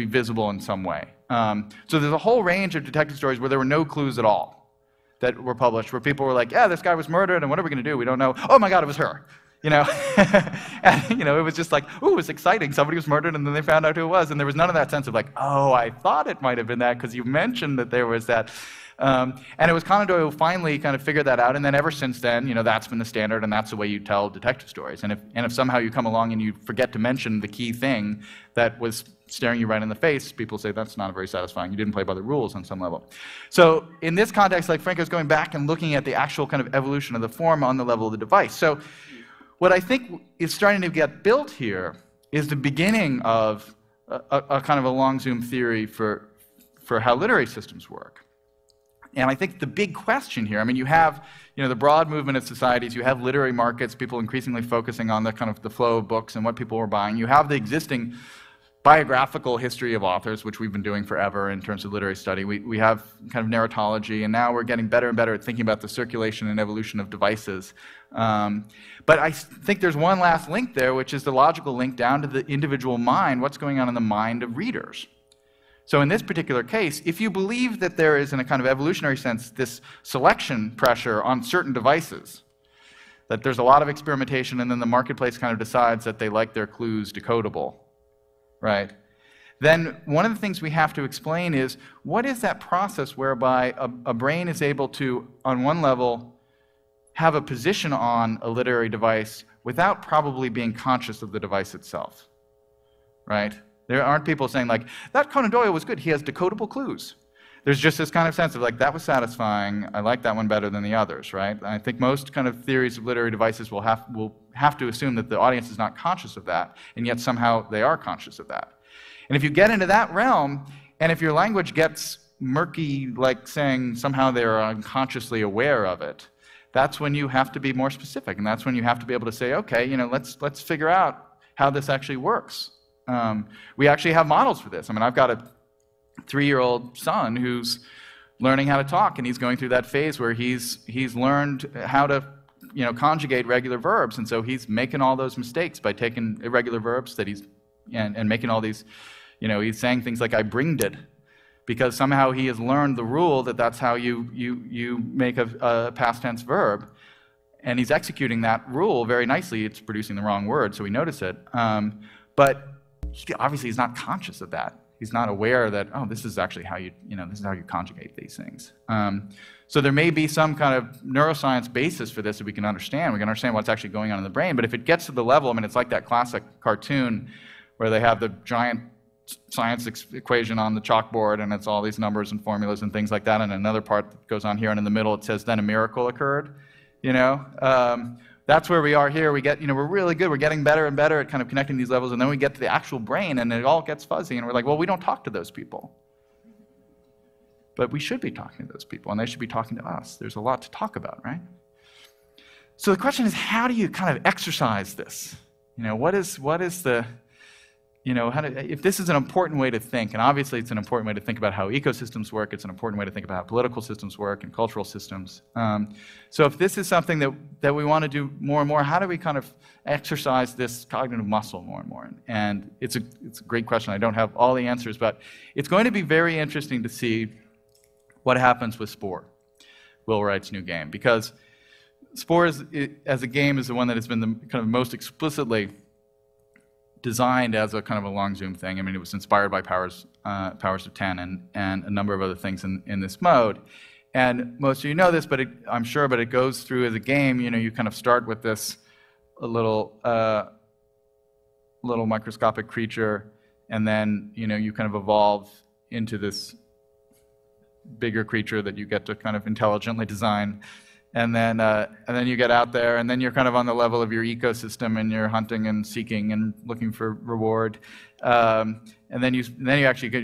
visible in some way. So there's a whole range of detective stories where there were no clues at all that were published, where people were like, yeah, this guy was murdered, and what are we going to do? We don't know. Oh my God, it was her. You know, and, you know, it was just like, ooh, it was exciting. Somebody was murdered, and then they found out who it was, and there was none of that sense of like, oh, I thought it might have been that because you mentioned that there was that. And it was Conan Doyle who finally kind of figured that out, and then ever since then, you know, that's been the standard, and that's the way you tell detective stories. And if somehow you come along and you forget to mention the key thing that was staring you right in the face, people say that's not very satisfying. You didn't play by the rules on some level. So in this context, like, Franco's going back and looking at the actual kind of evolution of the form on the level of the device. So what I think is starting to get built here is the beginning of a kind of a long zoom theory for how literary systems work. And I think the big question here, I mean, you have, you know, the broad movement of societies, you have literary markets, people increasingly focusing on the kind of the flow of books and what people were buying. You have the existing biographical history of authors, which we've been doing forever in terms of literary study. We have kind of narratology, and now we're getting better and better at thinking about the circulation and evolution of devices. But I think there's one last link there, which is the logical link down to the individual mind, what's going on in the mind of readers. So in this particular case, if you believe that there is, in a kind of evolutionary sense, this selection pressure on certain devices, that there's a lot of experimentation, and then the marketplace kind of decides that they like their clues decodable, right? Then one of the things we have to explain is, what is that process whereby a brain is able to, on one level, have a position on a literary device without probably being conscious of the device itself, right? There aren't people saying like, that Conan Doyle was good, he has decodable clues. there's just this kind of sense of like, that was satisfying, I like that one better than the others, right? And I think most kind of theories of literary devices will have to assume that the audience is not conscious of that, and yet somehow they are conscious of that. And if you get into that realm, and if your language gets murky, like saying somehow they're unconsciously aware of it, that's when you have to be more specific, and that's when you have to be able to say, okay, let's figure out how this actually works. We actually have models for this. I mean, I've got a 3-year-old son who's learning how to talk, and he's going through that phase where he's learned how to conjugate regular verbs, and so he's making all those mistakes by taking irregular verbs that and making all these, he's saying things like, I bringed it, because somehow he has learned the rule that that's how you make a past tense verb, and he's executing that rule very nicely. It's producing the wrong word, so we notice it. But obviously he's not conscious of that. He's not aware that, oh, this is actually how this is how you conjugate these things. So there may be some kind of neuroscience basis for this that we can understand. We can understand what's actually going on in the brain. But if it gets to the level, I mean, it's like that classic cartoon where they have the giant science equation on the chalkboard, and it's all these numbers and formulas and things like that, and another part that goes on here, and in the middle it says, then a miracle occurred. That's where we are here. We get, we're really good. We're getting better and better at kind of connecting these levels, and then we get to the actual brain, and it all gets fuzzy, and we're like, well, we don't talk to those people. But we should be talking to those people, and they should be talking to us. There's a lot to talk about, right? So the question is, how do you kind of exercise this? What is the, if this is an important way to think, and obviously it's an important way to think about how ecosystems work, it's an important way to think about how political systems work and cultural systems. So if this is something that we want to do more and more, how do we kind of exercise this cognitive muscle more and more? And it's a great question. I don't have all the answers, but it's going to be very interesting to see what happens with Spore, Will Wright's new game, because Spore as a game is the one that has been the kind of most explicitly designed as a kind of a long zoom thing. I mean, it was inspired by Powers of 10 and a number of other things in this mode. And most of you know this, but I'm sure, but it goes through as a game. You kind of start with this little microscopic creature, and then you kind of evolve into this bigger creature that you get to kind of intelligently design. And then you get out there, and then you're kind of on the level of your ecosystem, and you're hunting and seeking and looking for reward. And then you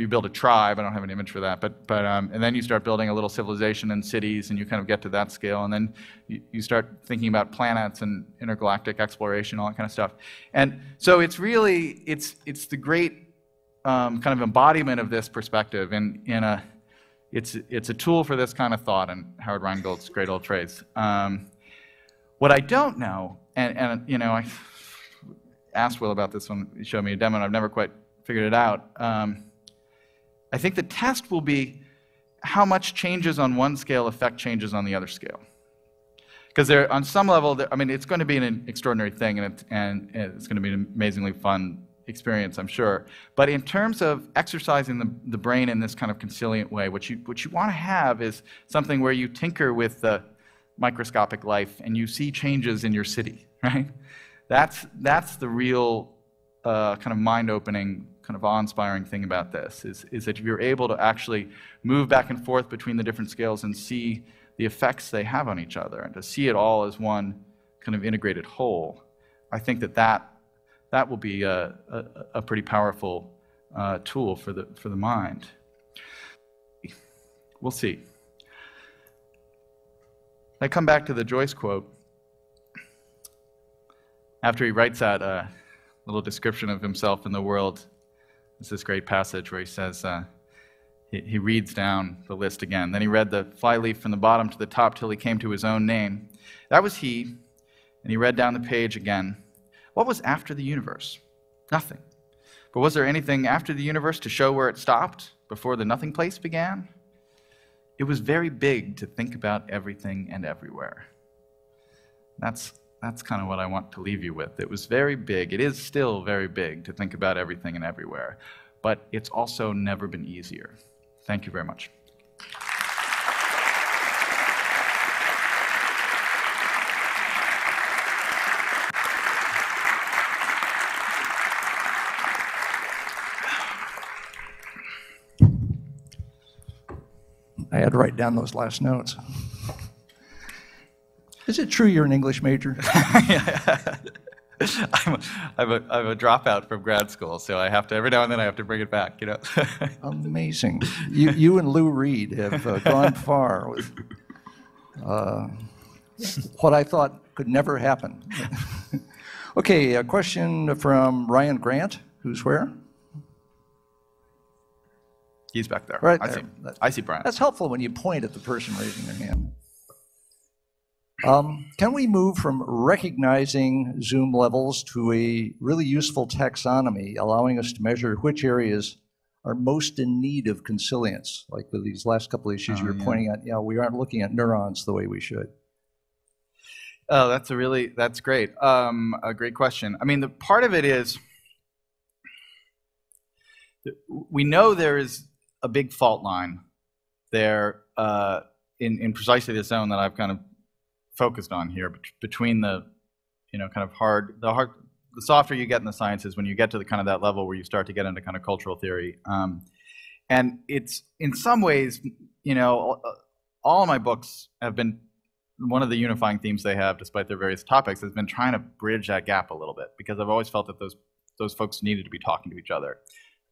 build a tribe. I don't have an image for that, and then you start building a little civilization and cities, and you kind of get to that scale. And then you start thinking about planets and intergalactic exploration, all that kind of stuff. And so it's really it's the great kind of embodiment of this perspective It's a tool for this kind of thought, and Howard Rheingold's great old phrase. What I don't know, and I asked Will about this when he showed me a demo, and I've never quite figured it out. I think the test will be how much changes on one scale affect changes on the other scale. Because on some level, it's going to be an extraordinary thing, and it's going to be an amazingly fun experience, I'm sure. But in terms of exercising the brain in this kind of consilient way, what you want to have is something where you tinker with the microscopic life and you see changes in your city, right? That's the real kind of mind-opening, kind of awe-inspiring thing about this, is that you're able to actually move back and forth between the different scales and see the effects they have on each other, and to see it all as one kind of integrated whole. I think that will be a pretty powerful tool for the mind. We'll see. I come back to the Joyce quote. After he writes that little description of himself in the world, there's this great passage where he says, he reads down the list again. Then he read the flyleaf from the bottom to the top till he came to his own name. That was he, and he read down the page again. What was after the universe? Nothing. But was there anything after the universe to show where it stopped, before the nothing place began? It was very big to think about everything and everywhere. That's kind of what I want to leave you with. It was very big. It is still very big to think about everything and everywhere. But it's also never been easier. Thank you very much. had to write down those last notes. Is it true you're an English major? I'm a dropout from grad school, so I have to, every now and then I have to bring it back, you know. Amazing. You and Lou Reed have gone far with what I thought could never happen. Okay, a question from Ryan Grant, who's where? He's back there. Right I there. see. I see Brian. That's helpful when you point at the person raising their hand. Can we move from recognizing Zoom levels to a really useful taxonomy, allowing us to measure which areas are most in need of consilience? Like with these last couple of issues you were pointing at, we aren't looking at neurons the way we should. Oh, that's great. A great question. I mean, the part of it is, we know there is a big fault line there in precisely the zone that I've kind of focused on here, between the, kind of the softer you get in the sciences when you get to the kind of that level where you start to get into kind of cultural theory. And it's, in some ways, all of my books have been, one of the unifying themes they have, despite their various topics, has been trying to bridge that gap a little bit, because I've always felt that those folks needed to be talking to each other.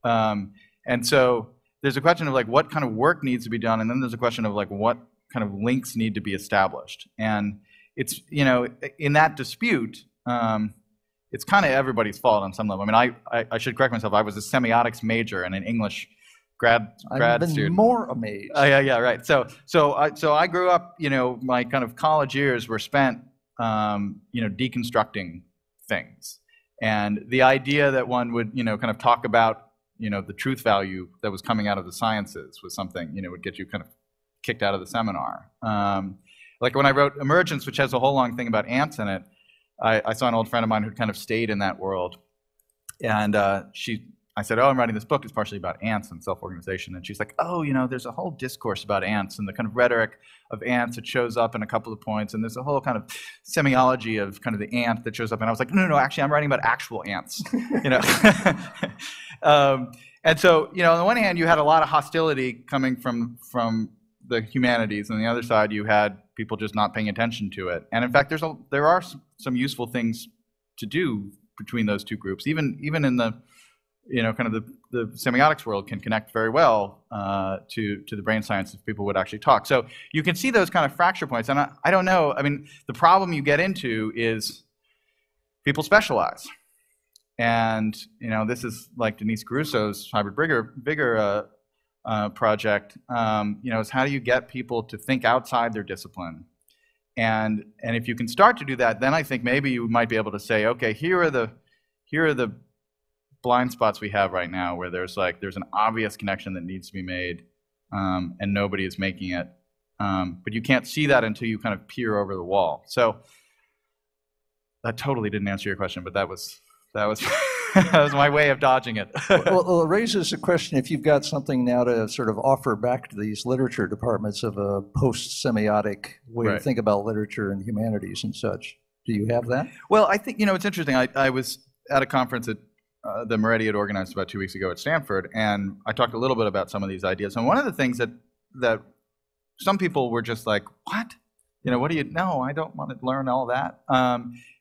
And so there's a question of like what kind of work needs to be done, and then there's a question of like what kind of links need to be established. And it's, in that dispute, it's kind of everybody's fault on some level. I mean, I should correct myself. I was a semiotics major and an English grad I've student. been more amazed. Yeah, right. So I grew up, my kind of college years were spent, deconstructing things. And the idea that one would, kind of talk about, the truth value that was coming out of the sciences was something, would get you kind of kicked out of the seminar. Like when I wrote Emergence, which has a whole long thing about ants in it, I saw an old friend of mine who kind of stayed in that world. And I said, I'm writing this book. It's partially about ants and self-organization. And she's like, there's a whole discourse about ants and the kind of rhetoric of ants that shows up in a couple of points. And there's a whole kind of semiology of kind of the ant that shows up. And I was like, no, actually, I'm writing about actual ants. And so, on the one hand, you had a lot of hostility coming from the humanities. And on the other side, you had people just not paying attention to it. And in fact, there are some useful things to do between those two groups. Even in the kind of the semiotics world can connect very well to the brain science if people would actually talk. So you can see those kind of fracture points. And I don't know, I mean, the problem you get into is people specialize. And, this is like Denise Caruso's hybrid vigor project, is how do you get people to think outside their discipline? And if you can start to do that, then I think maybe you might be able to say, okay, here are the blind spots we have right now where there's an obvious connection that needs to be made, and nobody is making it. But you can't see that until you kind of peer over the wall. So that totally didn't answer your question, but that was that was my way of dodging it. Well, it raises a question if you've got something now to sort of offer back to these literature departments of a post-semiotic way to think about literature and humanities and such. Do you have that? Well, I think, it's interesting. I was at a conference that Moretti had organized about 2 weeks ago at Stanford, and I talked a little bit about some of these ideas. And one of the things that some people were just like, what? What do you, no, I don't want to learn all that.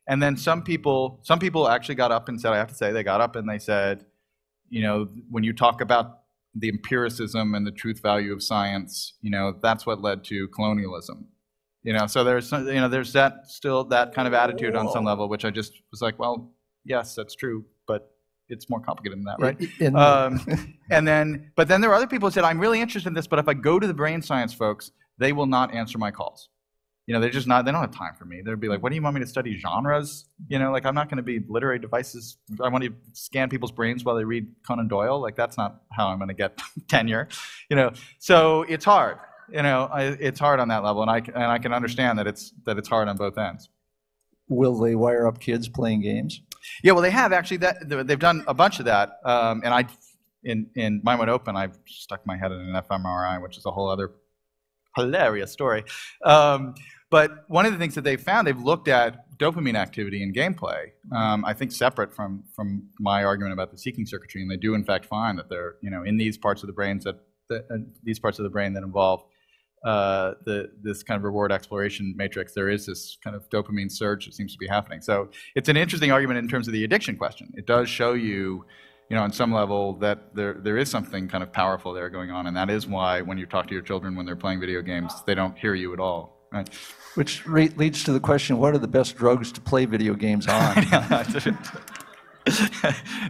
And then some people actually got up and said, I have to say, they got up and they said, when you talk about the empiricism and the truth value of science, that's what led to colonialism. So there's that still that kind of attitude on some level, which I just was like, well, yes, that's true, but it's more complicated than that, right? But then there were other people who said, I'm really interested in this, but if I go to the brain science folks, they will not answer my calls. They're just not, they don't have time for me. They'll be like, what do you want me to study genres? Like, I'm not going to be literary devices. I want to scan people's brains while they read Conan Doyle. Like, that's not how I'm going to get tenure, So it's hard, it's hard on that level. And I can understand that it's hard on both ends. Will they wire up kids playing games? Yeah, well, they have actually. They've done a bunch of that. And in Mind Wide Open, I've stuck my head in an fMRI, which is a whole other hilarious story. But one of the things that they've found, they've looked at dopamine activity in gameplay, I think separate from my argument about the seeking circuitry, and they do in fact find that they're in these parts of the brains these parts of the brain that involve this kind of reward exploration matrix, there is this kind of dopamine surge that seems to be happening. So it's an interesting argument in terms of the addiction question. It does show you, on some level that there is something kind of powerful there going on, and that is why when you talk to your children when they're playing video games, they don't hear you at all, right? Which leads to the question, what are the best drugs to play video games on?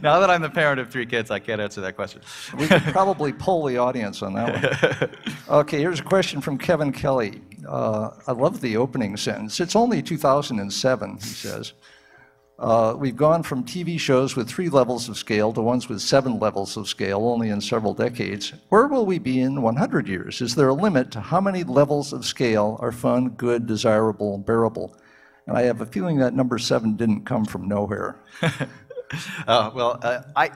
Now that I'm the parent of 3 kids, I can't answer that question. We could probably poll the audience on that one. Okay, here's a question from Kevin Kelly. I love the opening sentence. It's only 2007, he says. We've gone from TV shows with 3 levels of scale to ones with 7 levels of scale only in several decades. Where will we be in 100 years? Is there a limit to how many levels of scale are fun, good, desirable, and bearable? And I have a feeling that number 7 didn't come from nowhere. I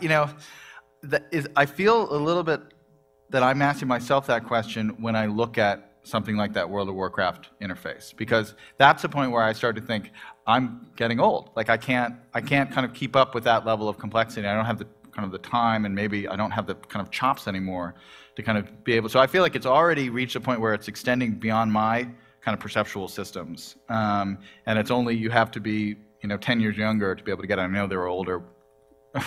feel a little bit that I'm asking myself that question when I look at something like that World of Warcraft interface, because that's the point where I start to think I'm getting old. Like I can't kind of keep up with that level of complexity. I don't have the time, and maybe I don't have the kind of chops anymore to kind of be able. So I feel like it's already reached a point where it's extending beyond my kind of perceptual systems, and it's only you have to be 10 years younger to be able to get it. I know there are older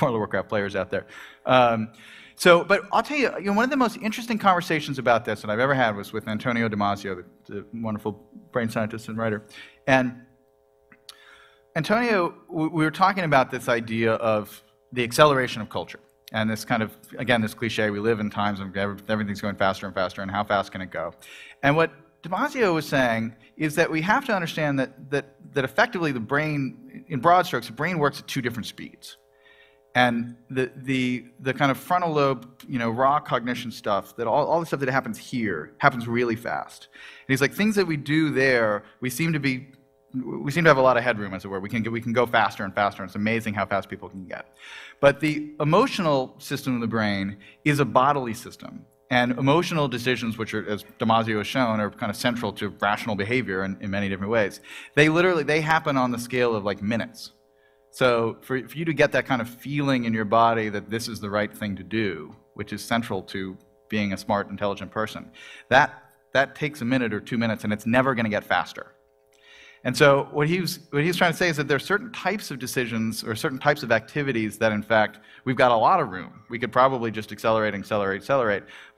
World of Warcraft players out there. But I'll tell you, one of the most interesting conversations about this that I've ever had was with Antonio Damasio, the wonderful brain scientist and writer. And Antonio, we were talking about this idea of the acceleration of culture. And this kind of, again, this cliche, we live in times of everything's going faster and faster, and how fast can it go? And what Damasio was saying is that we have to understand that effectively the brain, in broad strokes, the brain works at 2 different speeds. And the kind of frontal lobe, raw cognition stuff, that all the stuff that happens here happens really fast. And he's like, things that we do there, we seem to have a lot of headroom, as it were. We can go faster and faster, and it's amazing how fast people can get. But the emotional system of the brain is a bodily system. And emotional decisions, which are, as Damasio has shown, are kind of central to rational behavior in many different ways. They happen on the scale of like minutes. So for you to get that kind of feeling in your body that this is the right thing to do, which is central to being a smart, intelligent person, that takes a minute or 2 minutes, and it's never going to get faster. And so what he was trying to say is that there are certain types of decisions or certain types of activities that, in fact, we've got a lot of room. We could probably just accelerate.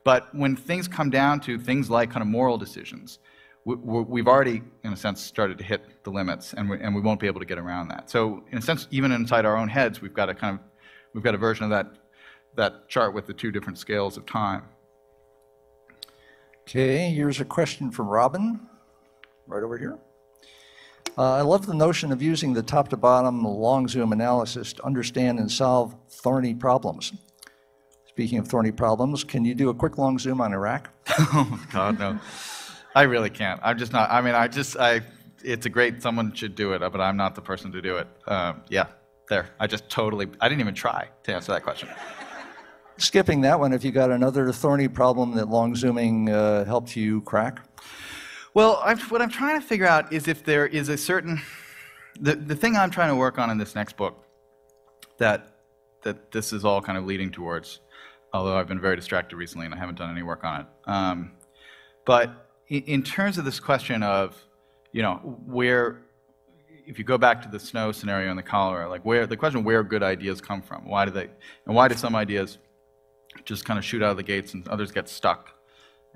But when things come down to things like kind of moral decisions, we've already, in a sense, started to hit the limits, and we won't be able to get around that. So, in a sense, even inside our own heads, we've got a version of that chart with the 2 different scales of time. Okay, here's a question from Robin, right over here. I love the notion of using the top-to-bottom long zoom analysis to understand and solve thorny problems. Speaking of thorny problems, can you do a quick long zoom on Iraq? Oh, God, no. I really can't. I'm just not. I mean, it's a great, someone should do it, but I'm not the person to do it. Yeah, there. I didn't even try to answer that question. Skipping that one, have you got another thorny problem that long zooming helped you crack? Well, what I'm trying to figure out is if there is a certain, the thing I'm trying to work on in this next book that this is all kind of leading towards, although I've been very distracted recently and I haven't done any work on it. But in terms of this question of, where, if you go back to the snow scenario in the cholera, like the question of where good ideas come from, why do some ideas just kind of shoot out of the gates and others get stuck?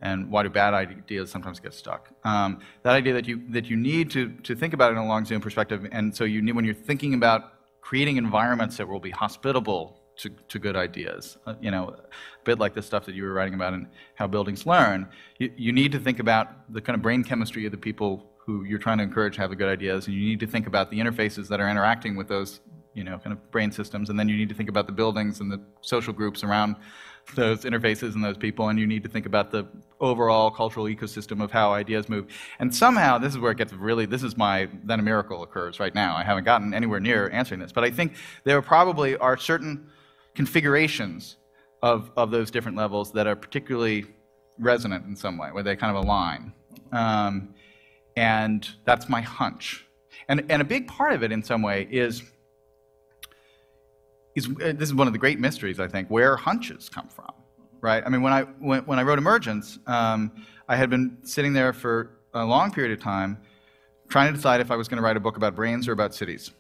And why do bad ideas sometimes get stuck? That idea that you need to think about it in a long zoom perspective, and so when you're thinking about creating environments that will be hospitable to good ideas, a bit like the stuff that you were writing about and how buildings learn, you need to think about the kind of brain chemistry of the people who you're trying to encourage to have the good ideas, and you need to think about the interfaces that are interacting with those, kind of brain systems, and then you need to think about the buildings and the social groups around those interfaces and those people, and you need to think about the overall cultural ecosystem of how ideas move. And somehow, this is where it gets really, then a miracle occurs right now. I haven't gotten anywhere near answering this, but I think there probably are certain configurations of those different levels that are particularly resonant in some way, where they kind of align. And that's my hunch. And a big part of it, in some way, is this is one of the great mysteries, I think, where hunches come from, right? I mean, when I wrote Emergence, I had been sitting there for a long period of time trying to decide if I was going to write a book about brains or about cities.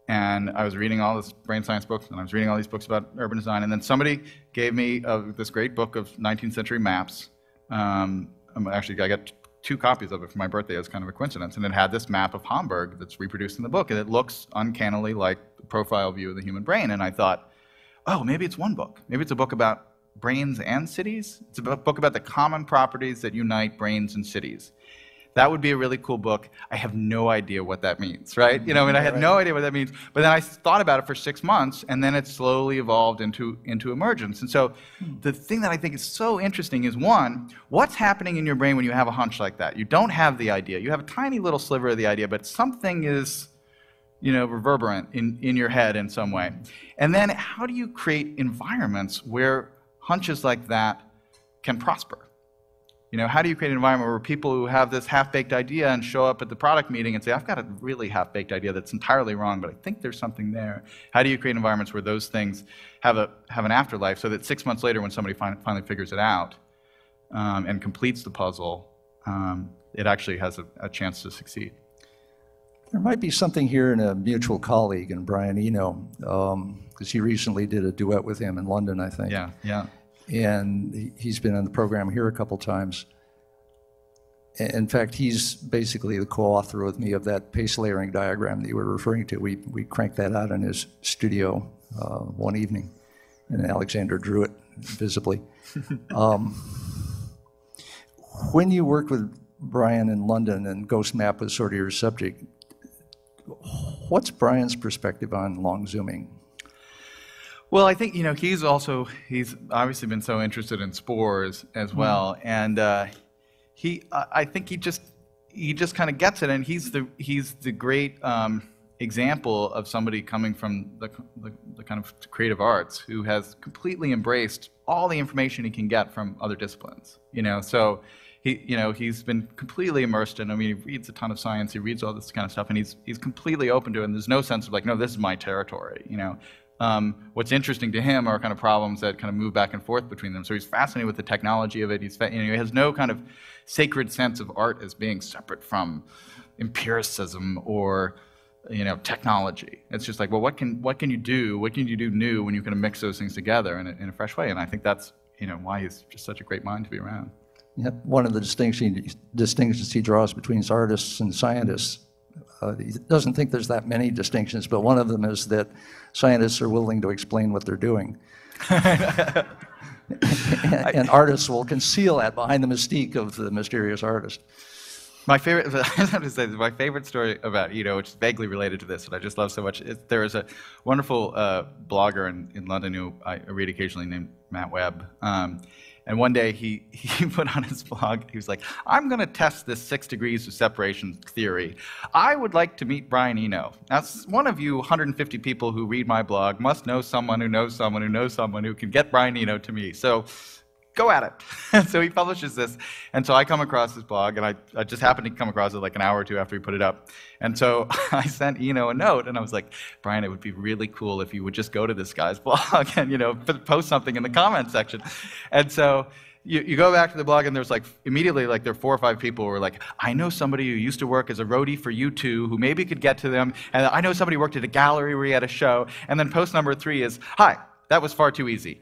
And I was reading all this brain science books, and I was reading all these books about urban design, and then somebody gave me this great book of 19th century maps. Actually, I got 2 copies of it for my birthday as kind of a coincidence, and it had this map of Hamburg that's reproduced in the book, and it looks uncannily like the profile view of the human brain. And I thought, oh, maybe it's one book. Maybe it's a book about brains and cities. It's a book about the common properties that unite brains and cities. That would be a really cool book. I have no idea what that means, right? You know, I mean, I had no idea what that means. But then I thought about it for 6 months, and then it slowly evolved into Emergence. And so the thing that I think is so interesting is, one, what's happening in your brain when you have a hunch like that? You don't have the idea. You have a tiny little sliver of the idea, but something is, you know, reverberant in your head in some way. And then how do you create environments where hunches like that can prosper? You know, how do you create an environment where people who have this half-baked idea and show up at the product meeting and say, I've got a really half-baked idea that's entirely wrong, but I think there's something there. How do you create environments where those things have an afterlife so that 6 months later when somebody finally figures it out and completes the puzzle, it actually has a chance to succeed? There might be something here in a mutual colleague in Brian Eno, because he recently did a duet with him in London, I think. Yeah, yeah. And he's been on the program here a couple times. In fact, he's basically the co-author with me of that pace layering diagram that you were referring to. We cranked that out in his studio one evening, and Alexander drew it visibly. When you worked with Brian in London and Ghost Map was sort of your subject, what's Brian's perspective on long zooming? Well, I think, you know, he's obviously been so interested in spores as well, and I think he just kind of gets it, and he's the great example of somebody coming from the kind of creative arts who has completely embraced all the information he can get from other disciplines. You know, so he's been completely immersed in. I mean, he reads a ton of science, he reads all this kind of stuff, and he's completely open to it. And there's no sense of like, no, this is my territory. You know. What's interesting to him are kind of problems that kind of move back and forth between them. So he's fascinated with the technology of it. He has no kind of sacred sense of art as being separate from empiricism or, you know, technology. It's just like, well, what can you do? What can you do new when you kind of mix those things together in a fresh way? And I think that's, you know, why he's just such a great mind to be around. Yep. One of the distinctions he draws between artists and scientists. He doesn't think there's that many distinctions, but one of them is that scientists are willing to explain what they're doing. and artists will conceal that behind the mystique of the mysterious artist. My favorite, I have to say, my favorite story about Eno, which is vaguely related to this, and I just love so much, there is a wonderful blogger in London who I read occasionally named Matt Webb. And one day he put on his blog, he was like, I'm going to test this 6 degrees of separation theory. I would like to meet Brian Eno. Now, one of you 150 people who read my blog must know someone who knows someone who knows someone who can get Brian Eno to me. So go at it. So he publishes this. And so I come across his blog, and I just happened to come across it like an hour or two after he put it up. And so I sent Eno a note, and I was like, Brian, it would be really cool if you would just go to this guy's blog and, you know, post something in the comments section. And so you go back to the blog, and there's like, immediately, like there are 4 or 5 people who are like, I know somebody who used to work as a roadie for U2 who maybe could get to them. And I know somebody who worked at a gallery where he had a show. And then post number 3 is, hi, that was far too easy.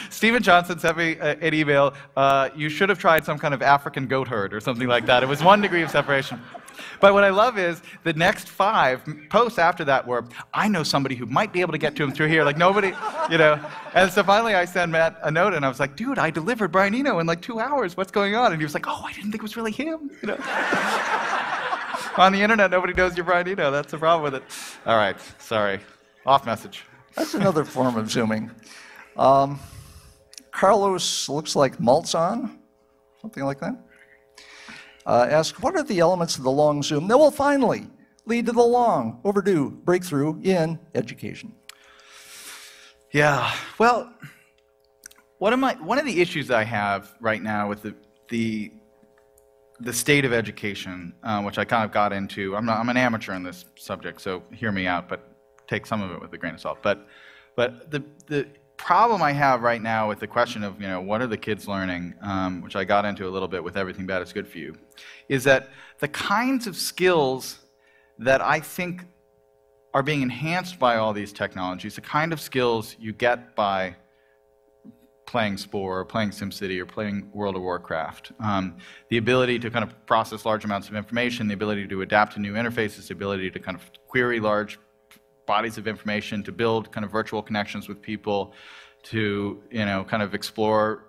Stephen Johnson sent me an email. You should have tried some kind of African goat herd or something like that. It was 1 degree of separation. But what I love is the next 5 posts after that were, I know somebody who might be able to get to him through here. Like nobody, you know. And so finally I sent Matt a note, and I was like, dude, I delivered Brian Eno in like 2 hours. What's going on? And he was like, oh, I didn't think it was really him. You know. On the internet, nobody knows you're Brian Eno. That's the problem with it. All right, sorry. Off message. That's another form of zooming. Carlos looks like Maltzahn, something like that. Asks, what are the elements of the long zoom that will finally lead to the long overdue breakthrough in education? Yeah, well, one of the issues I have right now with the state of education, which I kind of got into, I'm an amateur in this subject, so hear me out, but take some of it with a grain of salt. But But the problem I have right now with the question of, what are the kids learning, which I got into a little bit with Everything Bad is Good for You, is that the kinds of skills that I think are being enhanced by all these technologies, the kind of skills you get by playing Spore, or playing SimCity, or playing World of Warcraft, the ability to kind of process large amounts of information, the ability to adapt to new interfaces, the ability to kind of query large bodies of information, to build kind of virtual connections with people, to kind of explore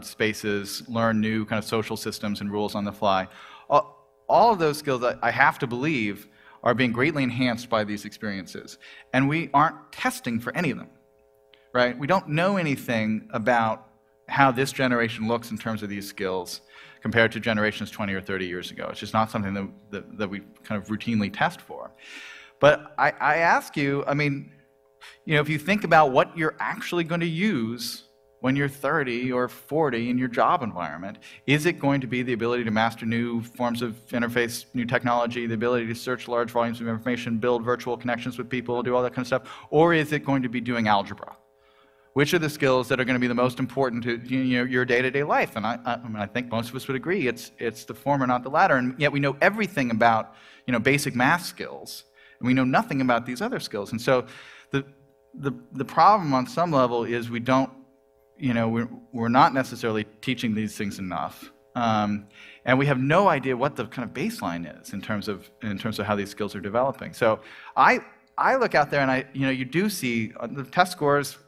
spaces, learn new kind of social systems and rules on the fly. All of those skills, I have to believe, are being greatly enhanced by these experiences. And we aren't testing for any of them, right? We don't know anything about how this generation looks in terms of these skills compared to generations 20 or 30 years ago. It's just not something that we kind of routinely test for. But I ask you, if you think about what you're actually going to use when you're 30 or 40 in your job environment, is it going to be the ability to master new forms of interface, new technology, the ability to search large volumes of information, build virtual connections with people, do all that kind of stuff? Or is it going to be doing algebra? Which are the skills that are going to be the most important to your day-to-day life? And I think most of us would agree it's the former, not the latter. And yet we know everything about basic math skills, and we know nothing about these other skills. And so the problem on some level is we don't, we're not necessarily teaching these things enough. And we have no idea what the kind of baseline is in terms of how these skills are developing. So I look out there and you do see the test scores.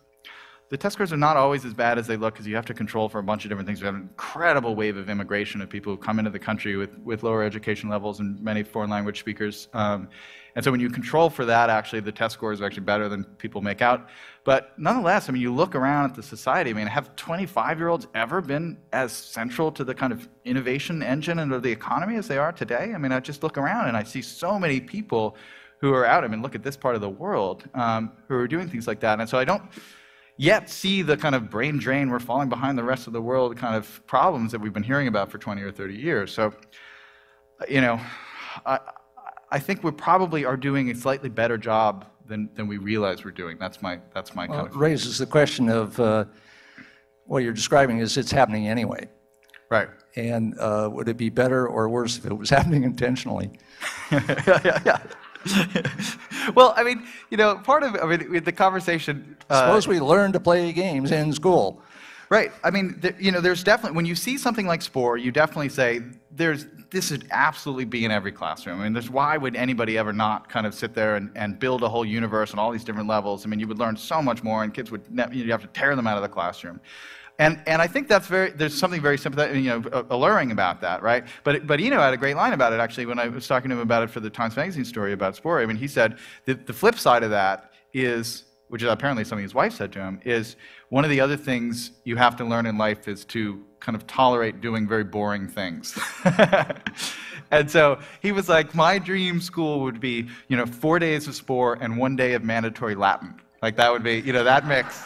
The test scores are not always as bad as they look, because you have to control for a bunch of different things. We have an incredible wave of immigration of people who come into the country with lower education levels and many foreign language speakers. And so when you control for that, actually, the test scores are actually better than people make out. But nonetheless, you look around at the society, have 25-year-olds ever been as central to the kind of innovation engine and of the economy as they are today? I just look around and I see so many people who are out. Look at this part of the world who are doing things like that. And so I don't yet see the kind of brain drain, we're falling behind the rest of the world kind of problems that we've been hearing about for 20 or 30 years. So, I think we probably are doing a slightly better job than we realize we're doing. That's my kind of... It raises the question of what you're describing is it's happening anyway. Right. And would it be better or worse if it was happening intentionally? Yeah. Well, part of the conversation... Suppose we learn to play games in school. Right. There's definitely, when you see something like Spore, you definitely say, this should absolutely be in every classroom. Why would anybody ever not kind of sit there and build a whole universe on all these different levels? You would learn so much more, and kids you'd have to tear them out of the classroom. And I think there's something very sympathetic, alluring about that, right? But Eno had a great line about it, actually, when I was talking to him about it for the Times Magazine story about Spore. He said that the flip side of that is, which is apparently something his wife said to him, is one of the other things you have to learn in life is to kind of tolerate doing very boring things. And so he was like, my dream school would be, 4 days of Spore and 1 day of mandatory Latin. Like that would be, that mix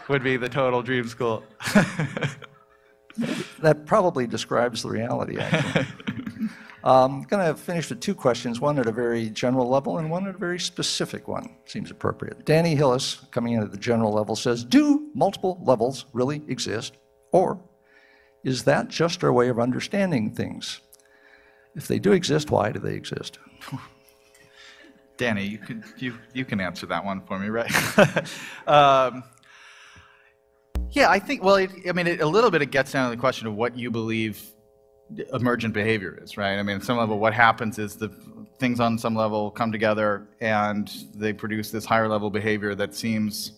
would be the total dream school. That probably describes the reality, actually. I'm going to finish with two questions, one at a very general level and one at a very specific one. Seems appropriate. Danny Hillis, coming in at the general level, says, do multiple levels really exist? Or is that just our way of understanding things? If they do exist, why do they exist? Danny, you can answer that one for me, right? Yeah, I think, well, a little bit it gets down to the question of what you believe emergent behavior is, right? At some level, what happens is the things on some level come together and they produce this higher level behavior that seems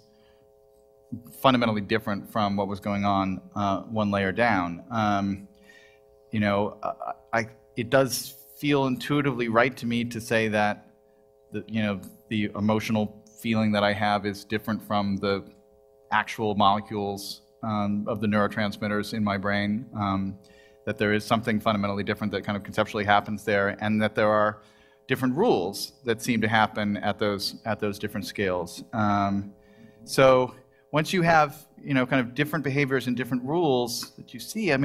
fundamentally different from what was going on one layer down. It does feel intuitively right to me to say that the emotional feeling that I have is different from the actual molecules of the neurotransmitters in my brain, that there is something fundamentally different that kind of conceptually happens there, and that there are different rules that seem to happen at those different scales. So once you have kind of different behaviors and different rules that you see, I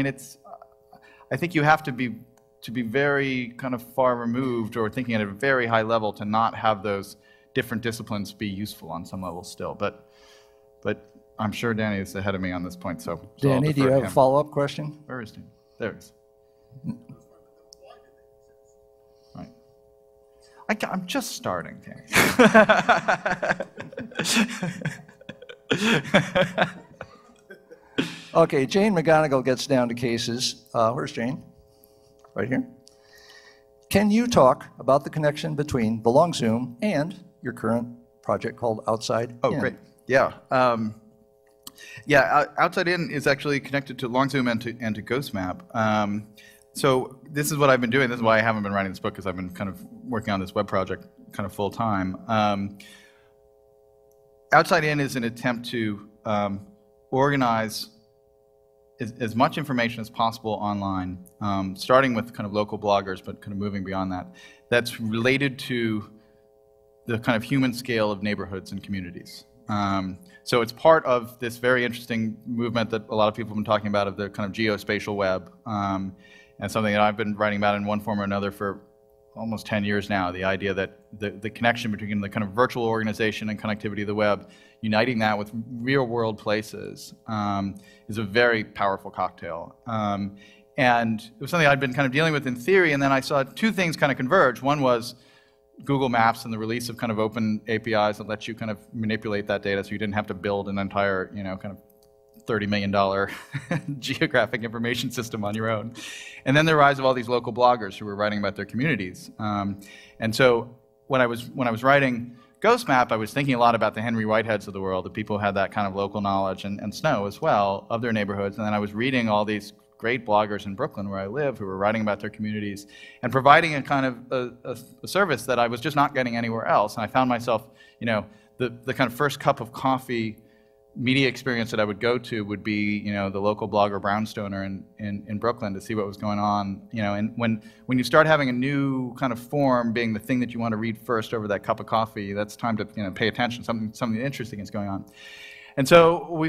think you have to be very kind of far removed or thinking at a very high level to not have those different disciplines be useful on some level still. But But I'm sure Danny is ahead of me on this point, so Danny, do you have a follow-up question? Where is Danny? There he is. Right. I'm just starting, Danny. Okay, Jane McGonigal gets down to cases. Where's Jane? Right here. Can you talk about the connection between the long zoom and your current project called Outside In? Great. Yeah. Outside In is actually connected to long zoom and to GhostMap. So this is what I've been doing. This is why I haven't been writing this book, because I've been kind of working on this web project kind of full time. Outside In is an attempt to organize as much information as possible online, starting with kind of local bloggers, but kind of moving beyond that, that's related to the kind of human scale of neighborhoods and communities. So it's part of this very interesting movement that a lot of people have been talking about, of the kind of geospatial web, and something that I've been writing about in one form or another for almost 10 years now, the idea that the connection between the kind of virtual organization and connectivity of the web, uniting that with real-world places, is a very powerful cocktail. And it was something I'd been kind of dealing with in theory, and then I saw two things kind of converge. One was Google Maps and the release of kind of open APIs that let you kind of manipulate that data, so you didn't have to build an entire, kind of $30 million geographic information system on your own. And then the rise of all these local bloggers who were writing about their communities. And so when I was writing GhostMap, I was thinking a lot about the Henry Whiteheads of the world, the people who had that kind of local knowledge, and Snow as well, of their neighborhoods. And then I was reading all these great bloggers in Brooklyn, where I live, who were writing about their communities and providing a kind of a service that I was just not getting anywhere else. And I found myself, the kind of first cup of coffee media experience that I would go to would be, the local blogger Brownstoner in Brooklyn, to see what was going on. And when you start having a new kind of form being the thing that you want to read first over that cup of coffee, that's time to pay attention. Something interesting is going on. And so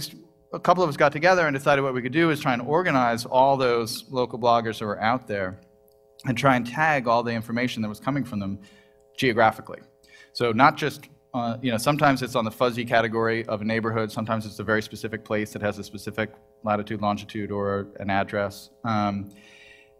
a couple of us got together and decided what we could do is try and organize all those local bloggers that were out there and try and tag all the information that was coming from them geographically. So not just sometimes it's on the fuzzy category of a neighborhood, sometimes it's a very specific place that has a specific latitude, longitude, or an address.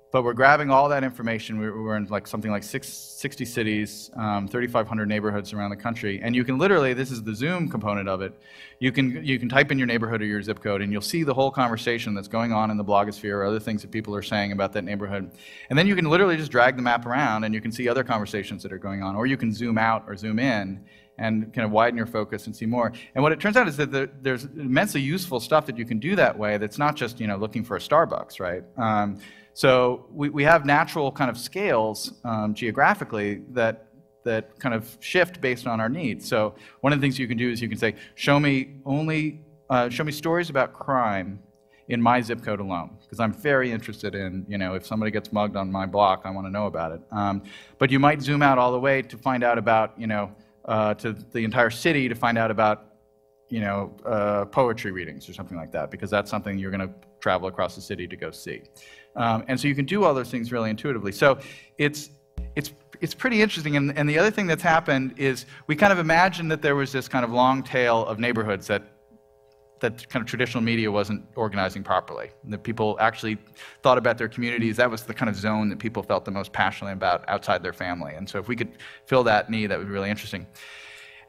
But we're grabbing all that information. We're in something like 60 cities, 3,500 neighborhoods around the country, and you can literally, this is the Zoom component of it, you can type in your neighborhood or your zip code, and you'll see the whole conversation that's going on in the blogosphere, or other things that people are saying about that neighborhood. And then you can literally just drag the map around, and you can see other conversations that are going on, or you can zoom out or zoom in and kind of widen your focus and see more. And what it turns out is that there's immensely useful stuff that you can do that way that's not just looking for a Starbucks, right? So we have natural kind of scales geographically that kind of shift based on our needs. So one of the things you can do is you can say, show me stories about crime in my zip code alone, because I'm very interested in, if somebody gets mugged on my block, I want to know about it. But you might zoom out all the way to find out about, to the entire city, to find out about, poetry readings or something like that, because that's something you're going to travel across the city to go see. And so you can do all those things really intuitively. So it's pretty interesting. And the other thing that's happened is we kind of imagined that there was this kind of long tail of neighborhoods that kind of traditional media wasn't organizing properly. That people actually thought about their communities. That was the kind of zone that people felt the most passionately about outside their family. And so if we could fill that need, that would be really interesting.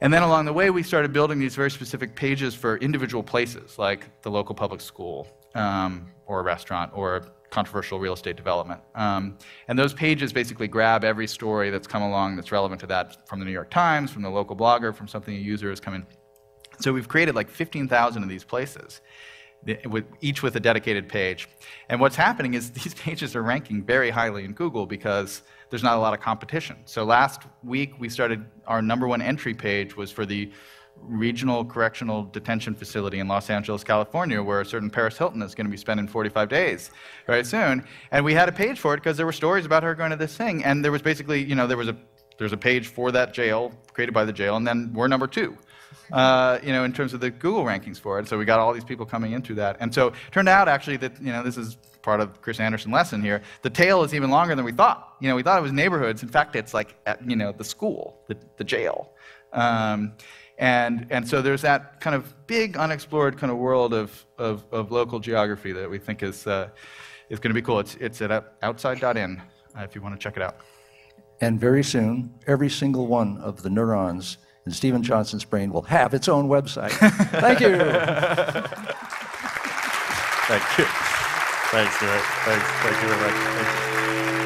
And then along the way, we started building these very specific pages for individual places, like the local public school, or a restaurant, or a controversial real estate development. And those pages basically grab every story that's come along that's relevant to that, from the New York Times, from the local blogger, from something a user has come in. So we've created like 15,000 of these places, each with a dedicated page. And what's happening is these pages are ranking very highly in Google because there's not a lot of competition. So last week we started, our #1 entry page was for the Regional Correctional Detention Facility in Los Angeles, California, where a certain Paris Hilton is going to be spending 45 days very soon. And we had a page for it because there were stories about her going to this thing. And there was basically, there's a page for that jail, created by the jail, and then we're #2. in terms of the Google rankings for it. So we got all these people coming in through that. And so it turned out actually that, this is part of Chris Anderson's lesson here, the tail is even longer than we thought. We thought it was neighborhoods. In fact, it's like, the school, the jail. And so there's that kind of big unexplored kind of world of local geography that we think is going to be cool. It's at outside.in if you want to check it out. And very soon, every single one of the neurons in Steven Johnson's brain will have its own website. Thank you. Thank you. Thanks, Stuart. Thank you very much. Thanks.